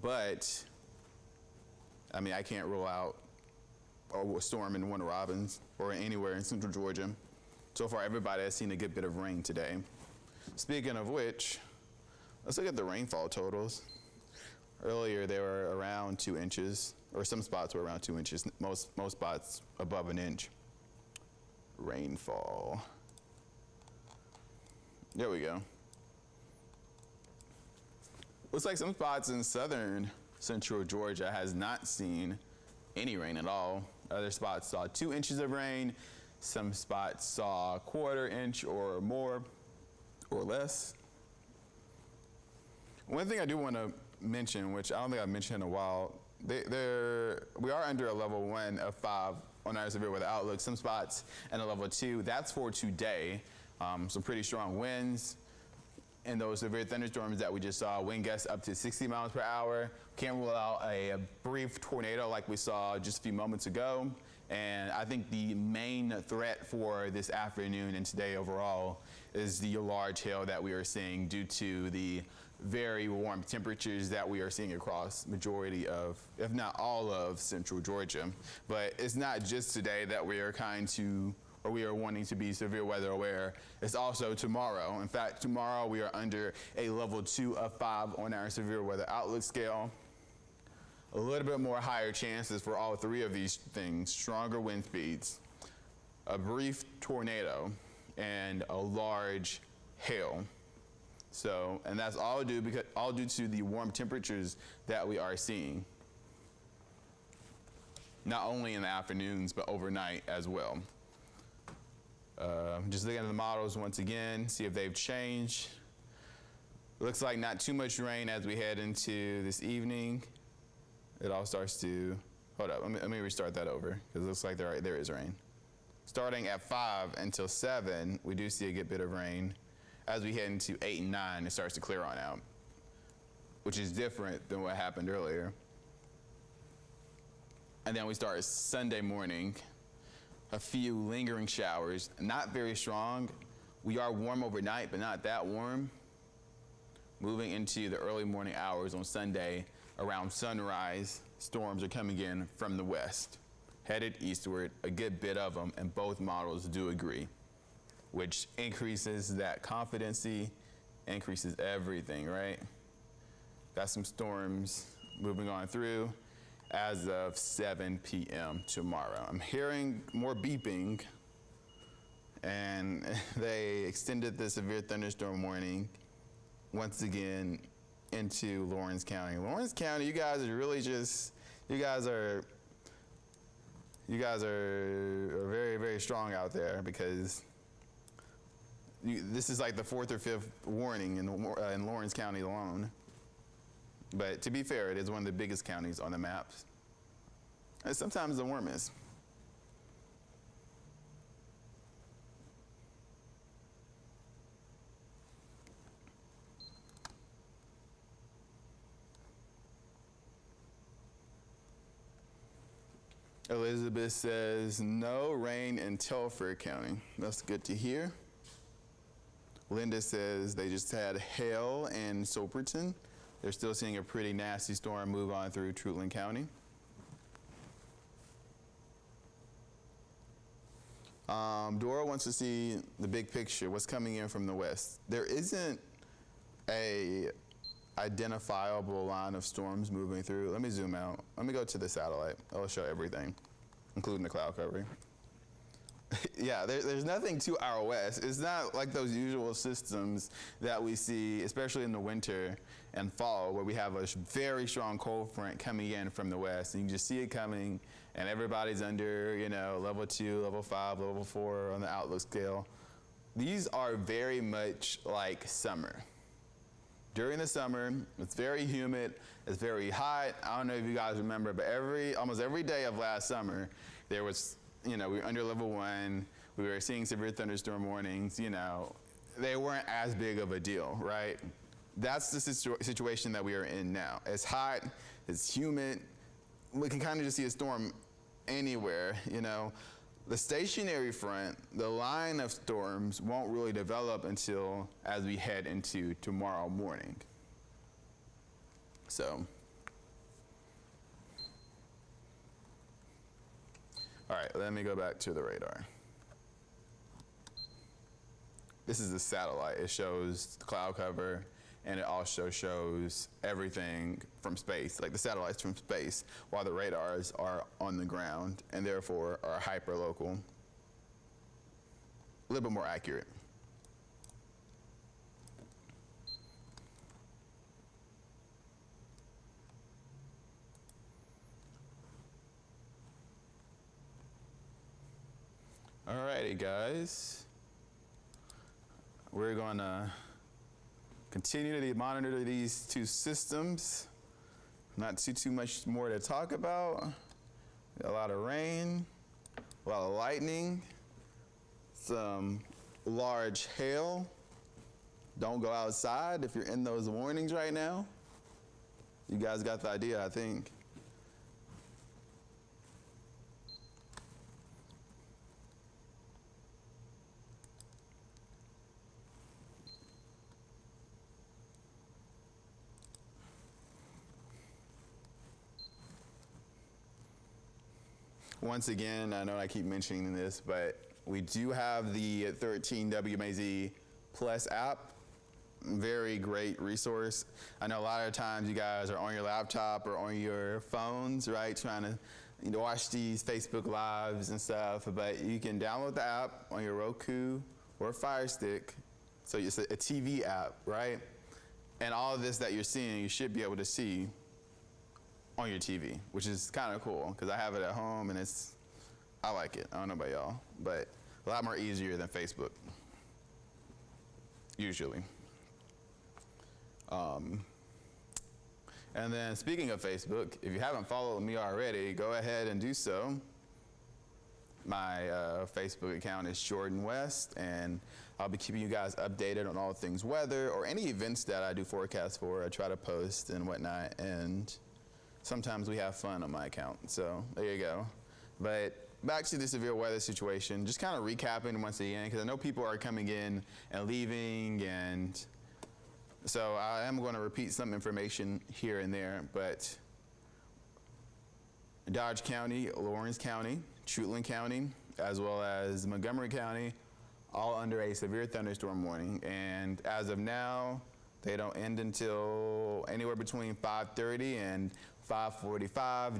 [SPEAKER 1] But, I mean, I can't rule out a storm in Warner Robins or anywhere in central Georgia. So far, everybody has seen a good bit of rain today. Speaking of which, let's look at the rainfall totals. Earlier, they were around 2 inches, or some spots were around 2 inches. Most spots above an inch. Rainfall. There we go. Looks like some spots in southern central Georgia has not seen any rain at all. Other spots saw 2 inches of rain. Some spots saw a 1/4 inch or more or less. One thing I do want to mention, which I don't think I've mentioned in a while, we are under a level 1 of 5 on our severe weather outlook. Some spots and a level 2. That's for today. Some pretty strong winds. And those severe thunderstorms that we just saw, wind gusts up to 60 miles per hour. Can't rule out a brief tornado like we saw just a few moments ago. And I think the main threat for this afternoon and today overall is the large hail that we are seeing due to the very warm temperatures that we are seeing across majority of, if not all of, central Georgia. But it's not just today that we are we are wanting to be severe weather aware. It's also tomorrow. In fact, tomorrow we are under a level 2 of 5 on our severe weather outlook scale. A little bit more higher chances for all 3 of these things: stronger wind speeds, a brief tornado, and a large hail. So, and that's all due to the warm temperatures that we are seeing. Not only in the afternoons, but overnight as well. Just looking at the models once again, see if they've changed. Looks like not too much rain as we head into this evening. It all starts to, hold up, let me restart that over, because it looks like there is rain. Starting at 5 until 7, we do see a good bit of rain. As we head into 8 and 9, it starts to clear on out, which is different than what happened earlier. And then we start Sunday morning, a few lingering showers, not very strong. We are warm overnight, but not that warm. Moving into the early morning hours on Sunday, around sunrise, storms are coming in from the west, headed eastward, a good bit of them, and both models do agree, which increases that confidency, increases everything, right? Got some storms moving on through as of 7 p.m. tomorrow. I'm hearing more beeping, and they extended the severe thunderstorm warning once again into Lawrence County. Lawrence County, you guys are really just, you guys are very, very strong out there, because this is like the 4th or 5th warning in Lawrence County alone. But to be fair, it is one of the biggest counties on the maps. And sometimes the warmest. Elizabeth says no rain in Telfair County. That's good to hear. Linda says they just had hail in Soperton. They're still seeing a pretty nasty storm move on through Trutland County. Dora wants to see the big picture, what's coming in from the west. There isn't a identifiable line of storms moving through. Let me zoom out. Let me go to the satellite. I'll show everything, including the cloud cover. Yeah, there's nothing to our west. It's not like those usual systems that we see, especially in the winter and fall, where we have a very strong cold front coming in from the west. And you can just see it coming, and everybody's under, level 2, level 5, level 4 on the outlook scale. These are very much like summer. During the summer, it's very humid, it's very hot. I don't know if you guys remember, but almost every day of last summer, there was, we were under level 1, we were seeing severe thunderstorm warnings, they weren't as big of a deal, right? That's the situation that we are in now. It's hot, it's humid, we can kind of just see a storm anywhere, The stationary front, the line of storms won't really develop until as we head into tomorrow morning. So, all right, let me go back to the radar. This is the satellite. It shows the cloud cover, and it also shows everything from space, like the satellites from space, while the radars are on the ground and therefore are hyper-local. A little bit more accurate. Alrighty, guys. We're gonna continue to monitor these two systems. Not too much more to talk about. A lot of rain, a lot of lightning, some large hail. Don't go outside if you're in those warnings right now. You guys got the idea, I think. Once again, I know I keep mentioning this, but we do have the 13 WMAZ Plus app. Very great resource. I know a lot of times you guys are on your laptop or on your phones, right, trying to watch these Facebook Lives and stuff, but you can download the app on your Roku or Fire Stick. So it's a TV app, right? And all of this that you're seeing, you should be able to see on your TV, which is kind of cool because I have it at home and I like it. I don't know about y'all, but a lot more easier than Facebook, usually. And then speaking of Facebook, if you haven't followed me already, go ahead and do so. My Facebook account is Jordan West, and I'll be keeping you guys updated on all things weather or any events that I do forecasts for. I try to post and whatnot, and sometimes we have fun on my account, so there you go. But back to the severe weather situation, just kind of recapping once again, because I know people are coming in and leaving, and so I am going to repeat some information here and there, but Dodge County, Lawrence County, Truitland County, as well as Montgomery County, all under a severe thunderstorm warning. And as of now, they don't end until anywhere between 5:30 and 5:45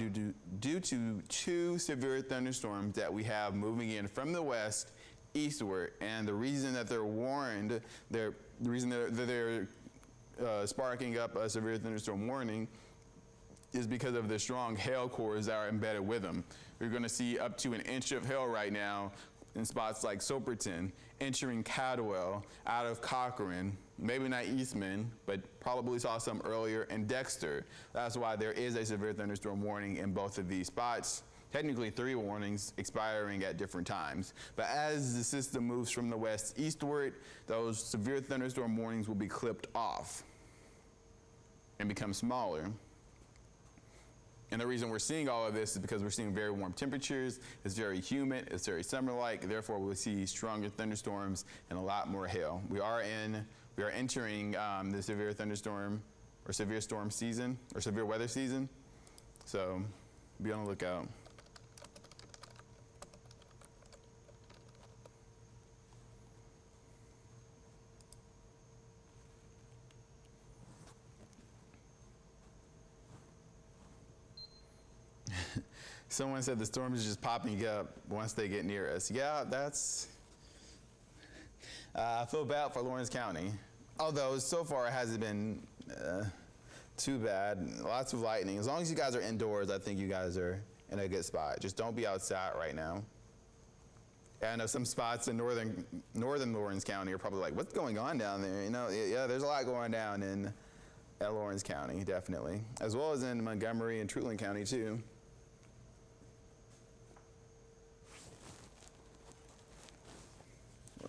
[SPEAKER 1] due to two severe thunderstorms that we have moving in from the west eastward. And the reason that they're warned, the reason that they're sparking up a severe thunderstorm warning is because of the strong hail cores that are embedded with them. We're going to see up to an inch of hail right now in spots like Soperton, entering Cadwell, out of Cochran, maybe not Eastman, but probably saw some earlier in Dexter. That's why there is a severe thunderstorm warning in both of these spots. Technically 3 warnings expiring at different times. But as the system moves from the west eastward, those severe thunderstorm warnings will be clipped off and become smaller. And the reason we're seeing all of this is because we're seeing very warm temperatures, it's very humid, it's very summer-like, therefore we'll see stronger thunderstorms and a lot more hail. We are entering the severe thunderstorm or severe storm season or severe weather season, so be on the lookout. Someone said the storm is just popping up once they get near us. Yeah, that's. I feel bad for Lawrence County. Although so far it hasn't been too bad. Lots of lightning. As long as you guys are indoors, I think you guys are in a good spot. Just don't be outside right now. And I know some spots in northern Lawrence County are probably like, what's going on down there? You know, yeah, there's a lot going down at Lawrence County, definitely. As well as in Montgomery and Truitland County, too.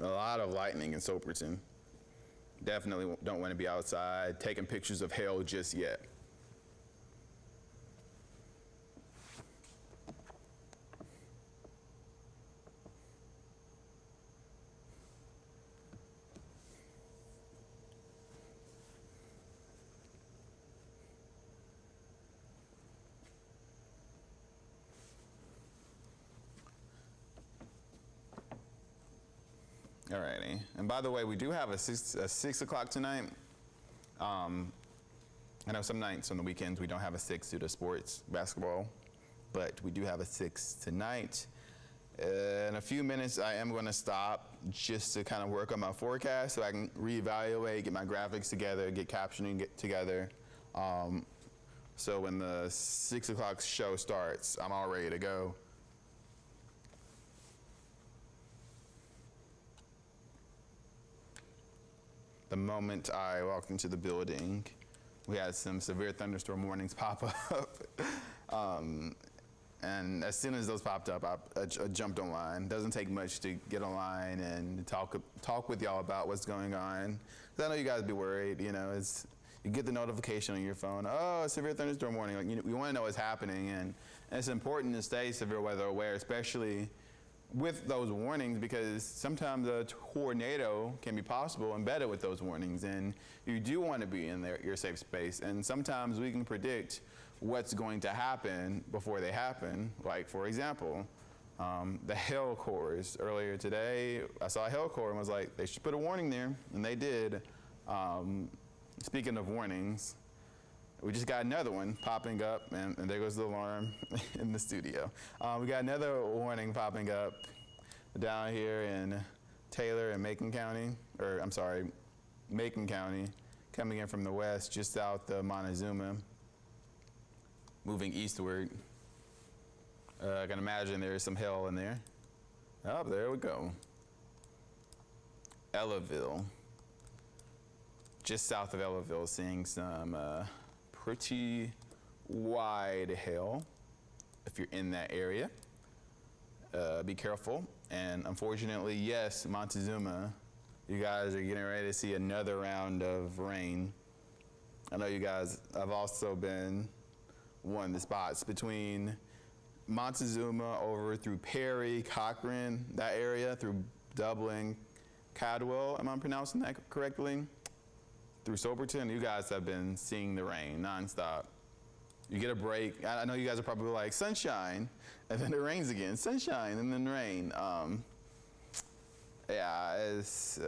[SPEAKER 1] A lot of lightning in Soperton. Definitely don't want to be outside taking pictures of hail just yet. Alrighty, and by the way, we do have a 6 o'clock tonight. I know some nights on the weekends we don't have a 6 due to sports, basketball, but we do have a 6 tonight. In a few minutes, I am going to stop just to kind of work on my forecast so I can reevaluate, get my graphics together, get captioning together. So when the 6 o'clock show starts, I'm all ready to go. The moment I walked into the building, we had some severe thunderstorm warnings pop up. And as soon as those popped up, I jumped online. Doesn't take much to get online and talk with y'all about what's going on. 'Cause I know you guys be worried, you know, you get the notification on your phone, oh, severe thunderstorm warning. Like, we want to know what's happening, and it's important to stay severe weather aware, especially with those warnings, because sometimes a tornado can be possible embedded with those warnings, and you do want to be in your safe space. And sometimes we can predict what's going to happen before they happen. Like, for example, the hail cores. Earlier today, I saw a hail core and was like, they should put a warning there, and they did. Speaking of warnings, we just got another one popping up, and there goes the alarm in the studio. We got another warning popping up down here in Taylor and Macon County, or I'm sorry, Macon County, coming in from the west, just south of Montezuma, moving eastward. I can imagine there is some hail in there. Oh, there we go. Ellaville, just south of Ellaville, seeing some pretty wide hail. If you're in that area, be careful. And unfortunately, yes, Montezuma, you guys are getting ready to see another round of rain. I know you guys have also been one of the spots between Montezuma over through Perry, Cochrane, that area, through Dublin, Cadwell, am I pronouncing that correctly? Through Soperton, you guys have been seeing the rain nonstop. You get a break. I know you guys are probably like, sunshine, and then it rains again. Sunshine, and then rain. Yeah, it's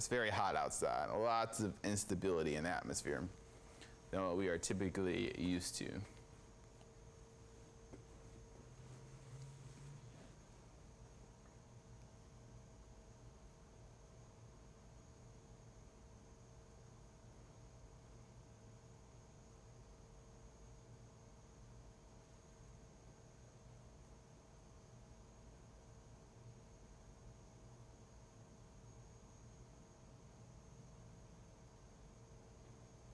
[SPEAKER 1] very hot outside. Lots of instability in the atmosphere than what we are typically used to.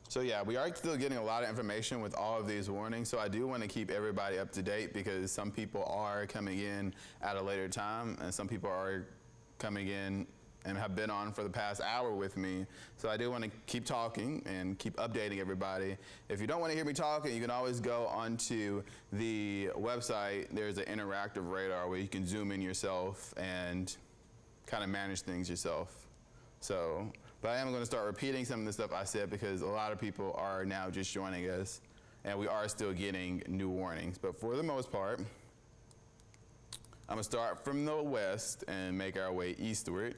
[SPEAKER 1] So yeah, we are still getting a lot of information with all of these warnings, so I do want to keep everybody up to date, because some people are coming in at a later time, and some people are coming in and have been on for the past hour with me. So I do want to keep talking and keep updating everybody. If you don't want to hear me talking, you can always go onto the website. There's an interactive radar where you can zoom in yourself and kind of manage things yourself. So. But I am going to start repeating some of the stuff I said, because a lot of people are now just joining us, and we are still getting new warnings. But for the most part, I'm going to start from the west and make our way eastward.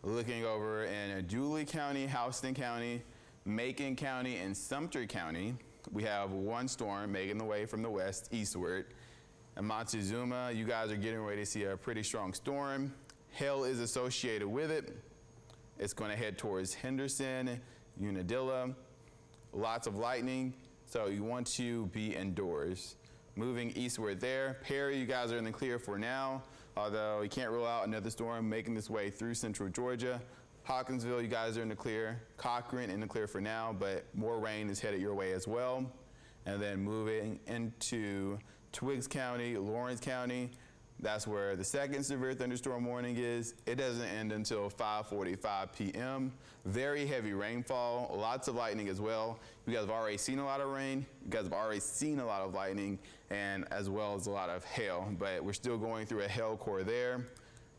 [SPEAKER 1] Looking over in Dooley County, Houston County, Macon County, and Sumter County, we have one storm making the way from the west eastward. In Montezuma, you guys are getting ready to see a pretty strong storm. Hail is associated with it. It's going to head towards Henderson, Unadilla, lots of lightning, so you want to be indoors. Moving eastward there, Perry, you guys are in the clear for now, although you can't rule out another storm making this way through central Georgia. Hawkinsville, you guys are in the clear. Cochran in the clear for now, but more rain is headed your way as well. And then moving into Twiggs County, Lawrence County, that's where the second severe thunderstorm warning is. It doesn't end until 5:45 p.m. Very heavy rainfall, lots of lightning as well. You guys have already seen a lot of rain. You guys have already seen a lot of lightning, and as well as a lot of hail. But we're still going through a hail core there.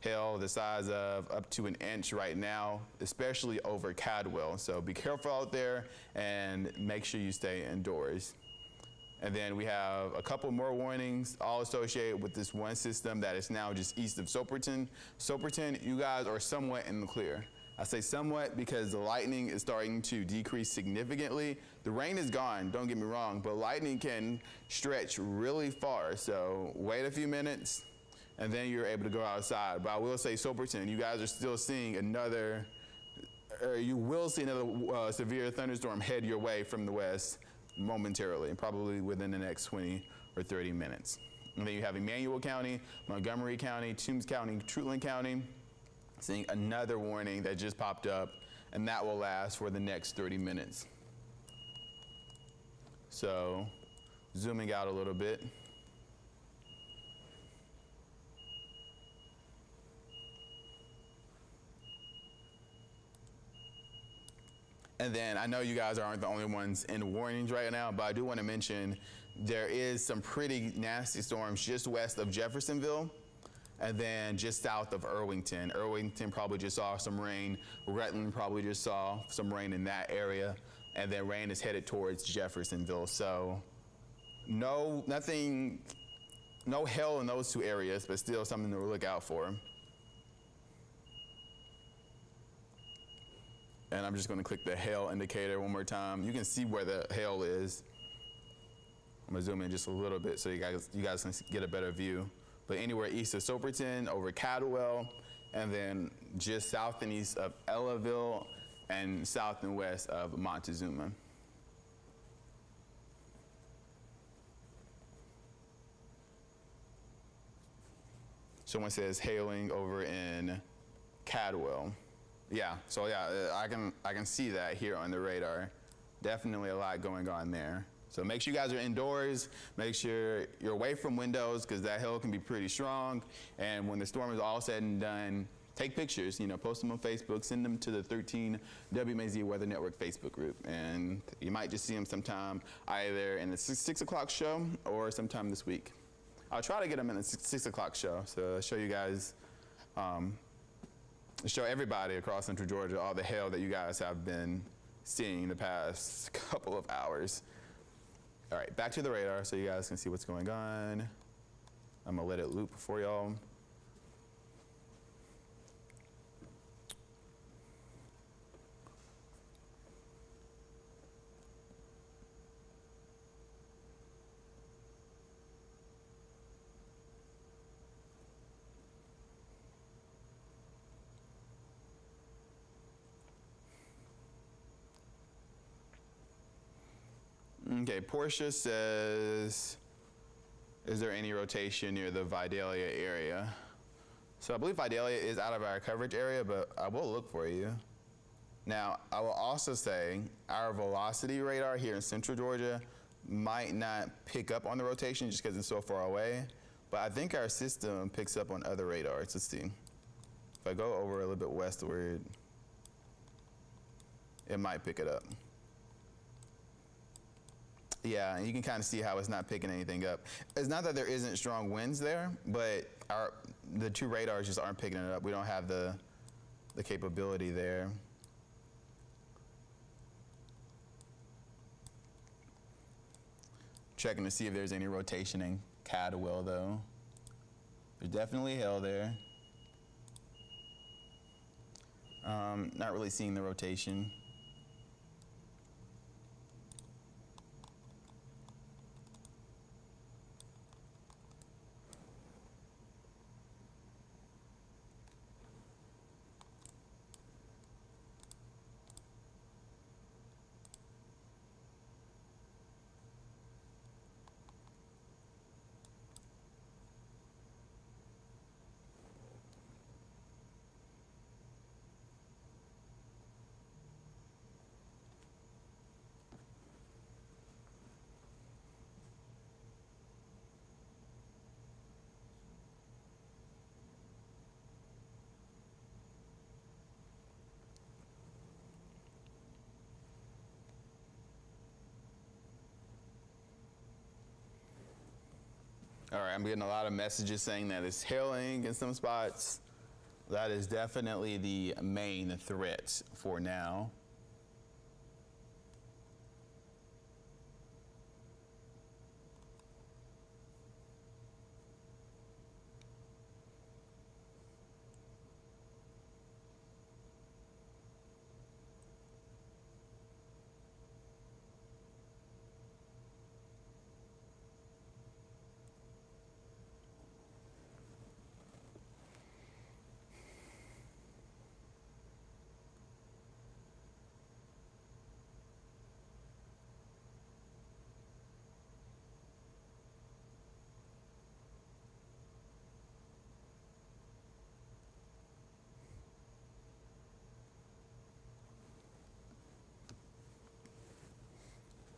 [SPEAKER 1] Hail the size of up to an inch right now, especially over Cadwell. So be careful out there and make sure you stay indoors. And then we have a couple more warnings, all associated with this one system that is now just east of Soperton. Soperton, you guys are somewhat in the clear. I say somewhat because the lightning is starting to decrease significantly. The rain is gone, don't get me wrong, but lightning can stretch really far. So wait a few minutes and then you're able to go outside. But I will say Soperton, you guys are still seeing another, or you will see another severe thunderstorm head your way from the west momentarily, probably within the next 20 or 30 minutes. And then you have Emmanuel County, Montgomery County, Toombs County, Truitland County, seeing another warning that just popped up, and that will last for the next 30 minutes. So, zooming out a little bit. And then I know you guys aren't the only ones in warnings right now, but I do want to mention there is some pretty nasty storms just west of Jeffersonville and then just south of Irvington. Irvington probably just saw some rain. Rutland probably just saw some rain in that area. And then rain is headed towards Jeffersonville. So no hail in those two areas, but still something to look out for. And I'm just going to click the hail indicator one more time. You can see where the hail is. I'm going to zoom in just a little bit so you guys can get a better view. But anywhere east of Soperton, over Cadwell, and then just south and east of Ellaville, and south and west of Montezuma. Someone says hailing over in Cadwell. Yeah, so yeah, I can see that here on the radar. Definitely a lot going on there. So make sure you guys are indoors. Make sure you're away from windows because that hail can be pretty strong. And when the storm is all said and done, take pictures, post them on Facebook, send them to the 13 WMAZ Weather Network Facebook group. And you might just see them sometime either in the 6 o'clock show or sometime this week. I'll try to get them in the 6 o'clock show. So I'll show you guys, show everybody across Central Georgia all the hail that you guys have been seeing the past couple of hours. All right, back to the radar so you guys can see what's going on. I'm gonna let it loop for y'all. Okay, Portia says, is there any rotation near the Vidalia area? So I believe Vidalia is out of our coverage area, but I will look for you. Now, I will also say our velocity radar here in Central Georgia might not pick up on the rotation just because it's so far away, but I think our system picks up on other radars. Let's see. If I go over a little bit westward, it might pick it up. Yeah, and you can kind of see how it's not picking anything up. It's not that there isn't strong winds there, but the two radars just aren't picking it up. We don't have the capability there. Checking to see if there's any rotation in Cadwell, though. There's definitely hail there. Not really seeing the rotation. All right, I'm getting a lot of messages saying that it's hailing in some spots. That is definitely the main threat for now.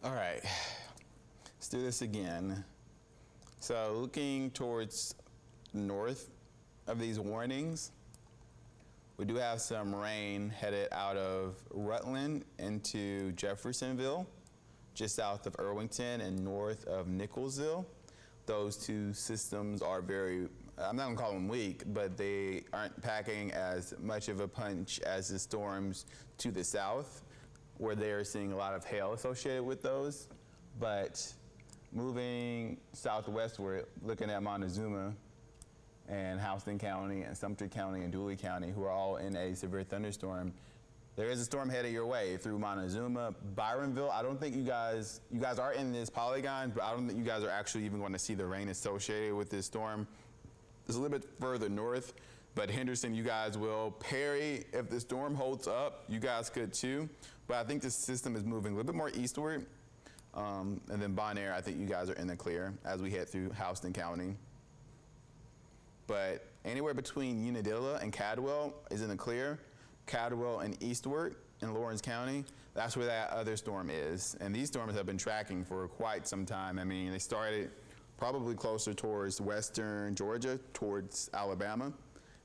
[SPEAKER 1] All right, let's do this again. So looking towards north of these warnings, we do have some rain headed out of Rutland into Jeffersonville, just south of Irvington and north of Nicholsville. Those two systems are very, I'm not gonna call them weak, but they aren't packing as much of a punch as the storms to the south, where they're seeing a lot of hail associated with those. But moving southwestward, looking at Montezuma and Houston County and Sumter County and Dooley County, who are all in a severe thunderstorm, there is a storm headed your way through Montezuma. Byronville, I don't think you guys are in this polygon, but I don't think you guys are actually even going to see the rain associated with this storm. It's a little bit further north, but Henderson, you guys will. Perry, if the storm holds up, you guys could too. But I think the system is moving a little bit more eastward. And then Bonaire, I think you guys are in the clear as we head through Houston County. But anywhere between Unadilla and Cadwell is in the clear. Cadwell and eastward in Lawrence County, that's where that other storm is. And these storms have been tracking for quite some time. I mean, they started probably closer towards western Georgia, towards Alabama.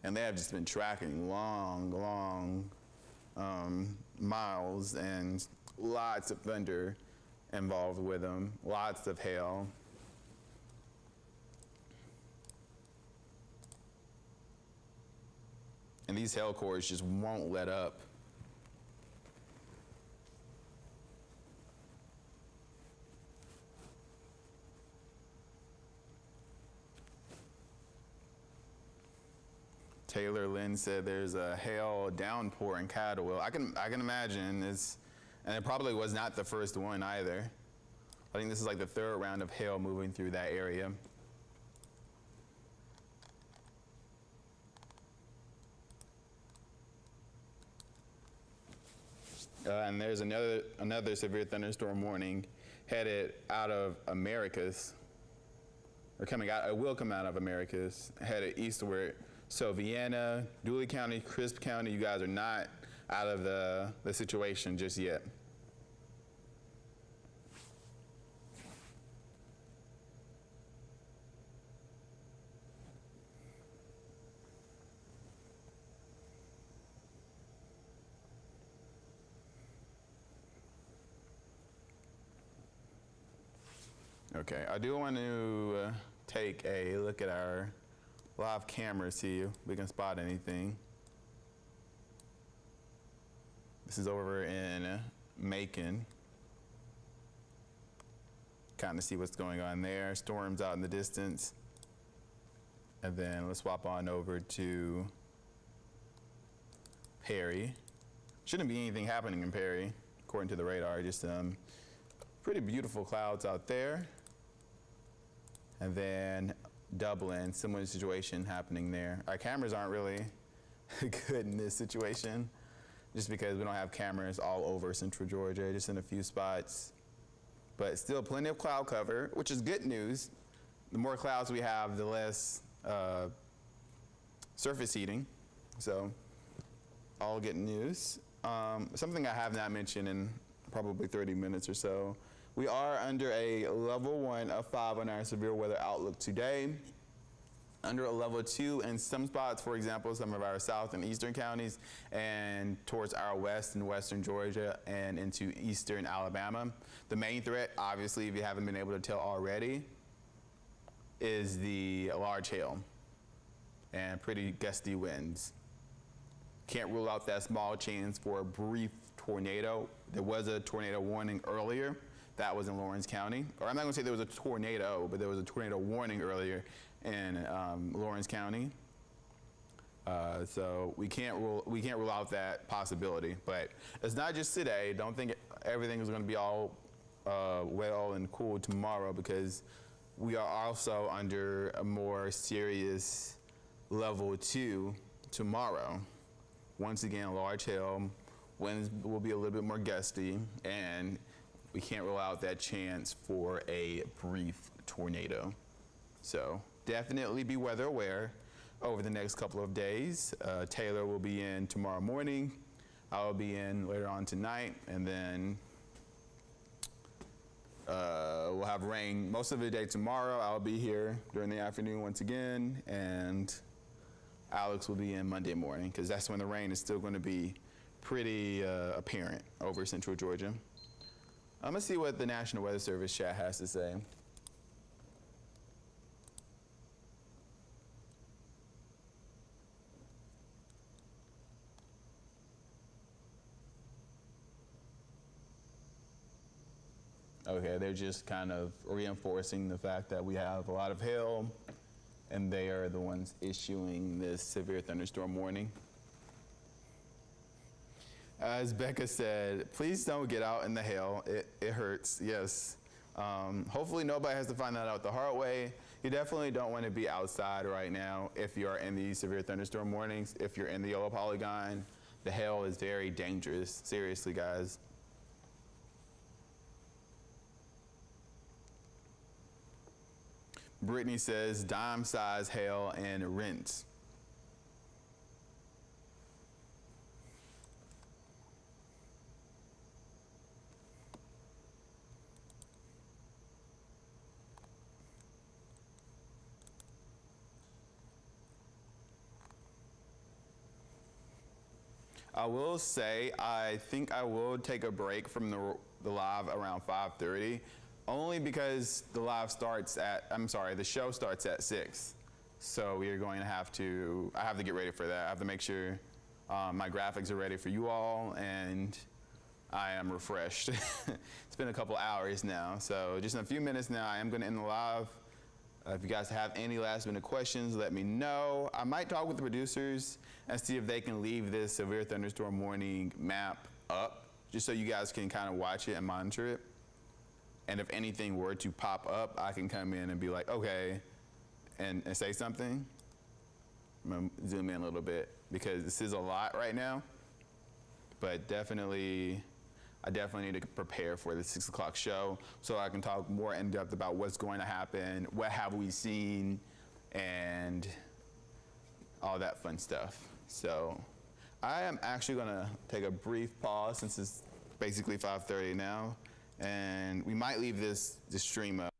[SPEAKER 1] And they have just been tracking long miles, and lots of thunder involved with them, lots of hail. And these hail cores just won't let up. Taylor Lynn said there's a hail downpour in Cadwell. I can imagine it's, and it probably was not the first one either. I think this is like the third round of hail moving through that area. And there's another severe thunderstorm warning headed out of Americas, or coming out, it will come out of Americas, headed eastward. So Vienna, Dooley County, Crisp County, you guys are not out of the situation just yet. Okay, I do want to take a look at our live cameras, see if we can spot anything. This is over in Macon. Kind of see what's going on there. Storms out in the distance. And then let's swap on over to Perry. Shouldn't be anything happening in Perry, according to the radar. Just pretty beautiful clouds out there. And then Dublin, similar situation happening there. Our cameras aren't really good in this situation, just because we don't have cameras all over central Georgia, just in a few spots. But still plenty of cloud cover, which is good news. The more clouds we have, the less surface heating. So all good news. Something I have not mentioned in probably 30 minutes or so. We are under a level 1 of 5 on our severe weather outlook today. Under a level 2 in some spots, for example, some of our south and eastern counties, and towards our west and western Georgia and into eastern Alabama. The main threat, obviously, if you haven't been able to tell already, is the large hail and pretty gusty winds. Can't rule out that small chance for a brief tornado. There was a tornado warning earlier. That was in Lawrence County. Or I'm not going to say there was a tornado, but there was a tornado warning earlier in Lawrence County. So we can't rule out that possibility. But it's not just today. Don't think everything is going to be all well and cool tomorrow, because we are also under a more serious level 2 tomorrow. Once again, large hail, winds will be a little bit more gusty, and we can't rule out that chance for a brief tornado. So definitely be weather aware over the next couple of days. Taylor will be in tomorrow morning. I'll be in later on tonight, and then we'll have rain most of the day tomorrow. I'll be here during the afternoon once again, and Alex will be in Monday morning, because that's when the rain is still going to be pretty apparent over central Georgia. I'm going to see what the National Weather Service chat has to say. Okay, they're just kind of reinforcing the fact that we have a lot of hail, and they are the ones issuing this severe thunderstorm warning. As Becca said, please don't get out in the hail. It hurts, yes. Hopefully nobody has to find that out the hard way. You definitely don't want to be outside right now if you are in these severe thunderstorm warnings. If you're in the yellow polygon, the hail is very dangerous. Seriously, guys. Brittany says dime-size hail and rinse. I will say, I think I will take a break from the live around 5:30, only because the show starts at 6. So we are going to I have to get ready for that. I have to make sure my graphics are ready for you all, and I am refreshed. It's been a couple hours now, so just in a few minutes now, I am going to end the live. If you guys have any last minute questions, let me know. I might talk with the producers and see if they can leave this severe thunderstorm warning map up, just so you guys can kind of watch it and monitor it. And if anything were to pop up, I can come in and be like, okay, and say something. I'm gonna zoom in a little bit, because this is a lot right now, but I definitely need to prepare for the 6 o'clock show so I can talk more in depth about what's going to happen, what have we seen, and all that fun stuff. So I am actually gonna take a brief pause, since it's basically 5:30 now, and we might leave this stream up.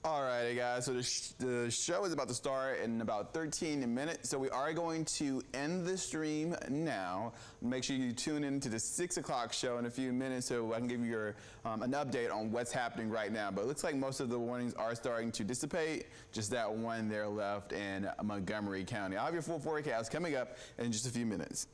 [SPEAKER 1] All right, guys, so the show is about to start in about 13 minutes, so we are going to end the stream now. Make sure you tune in to the 6 o'clock show in a few minutes so I can give you an update on what's happening right now. But it looks like most of the warnings are starting to dissipate, just that one there left in Montgomery County. I'll have your full forecast coming up in just a few minutes.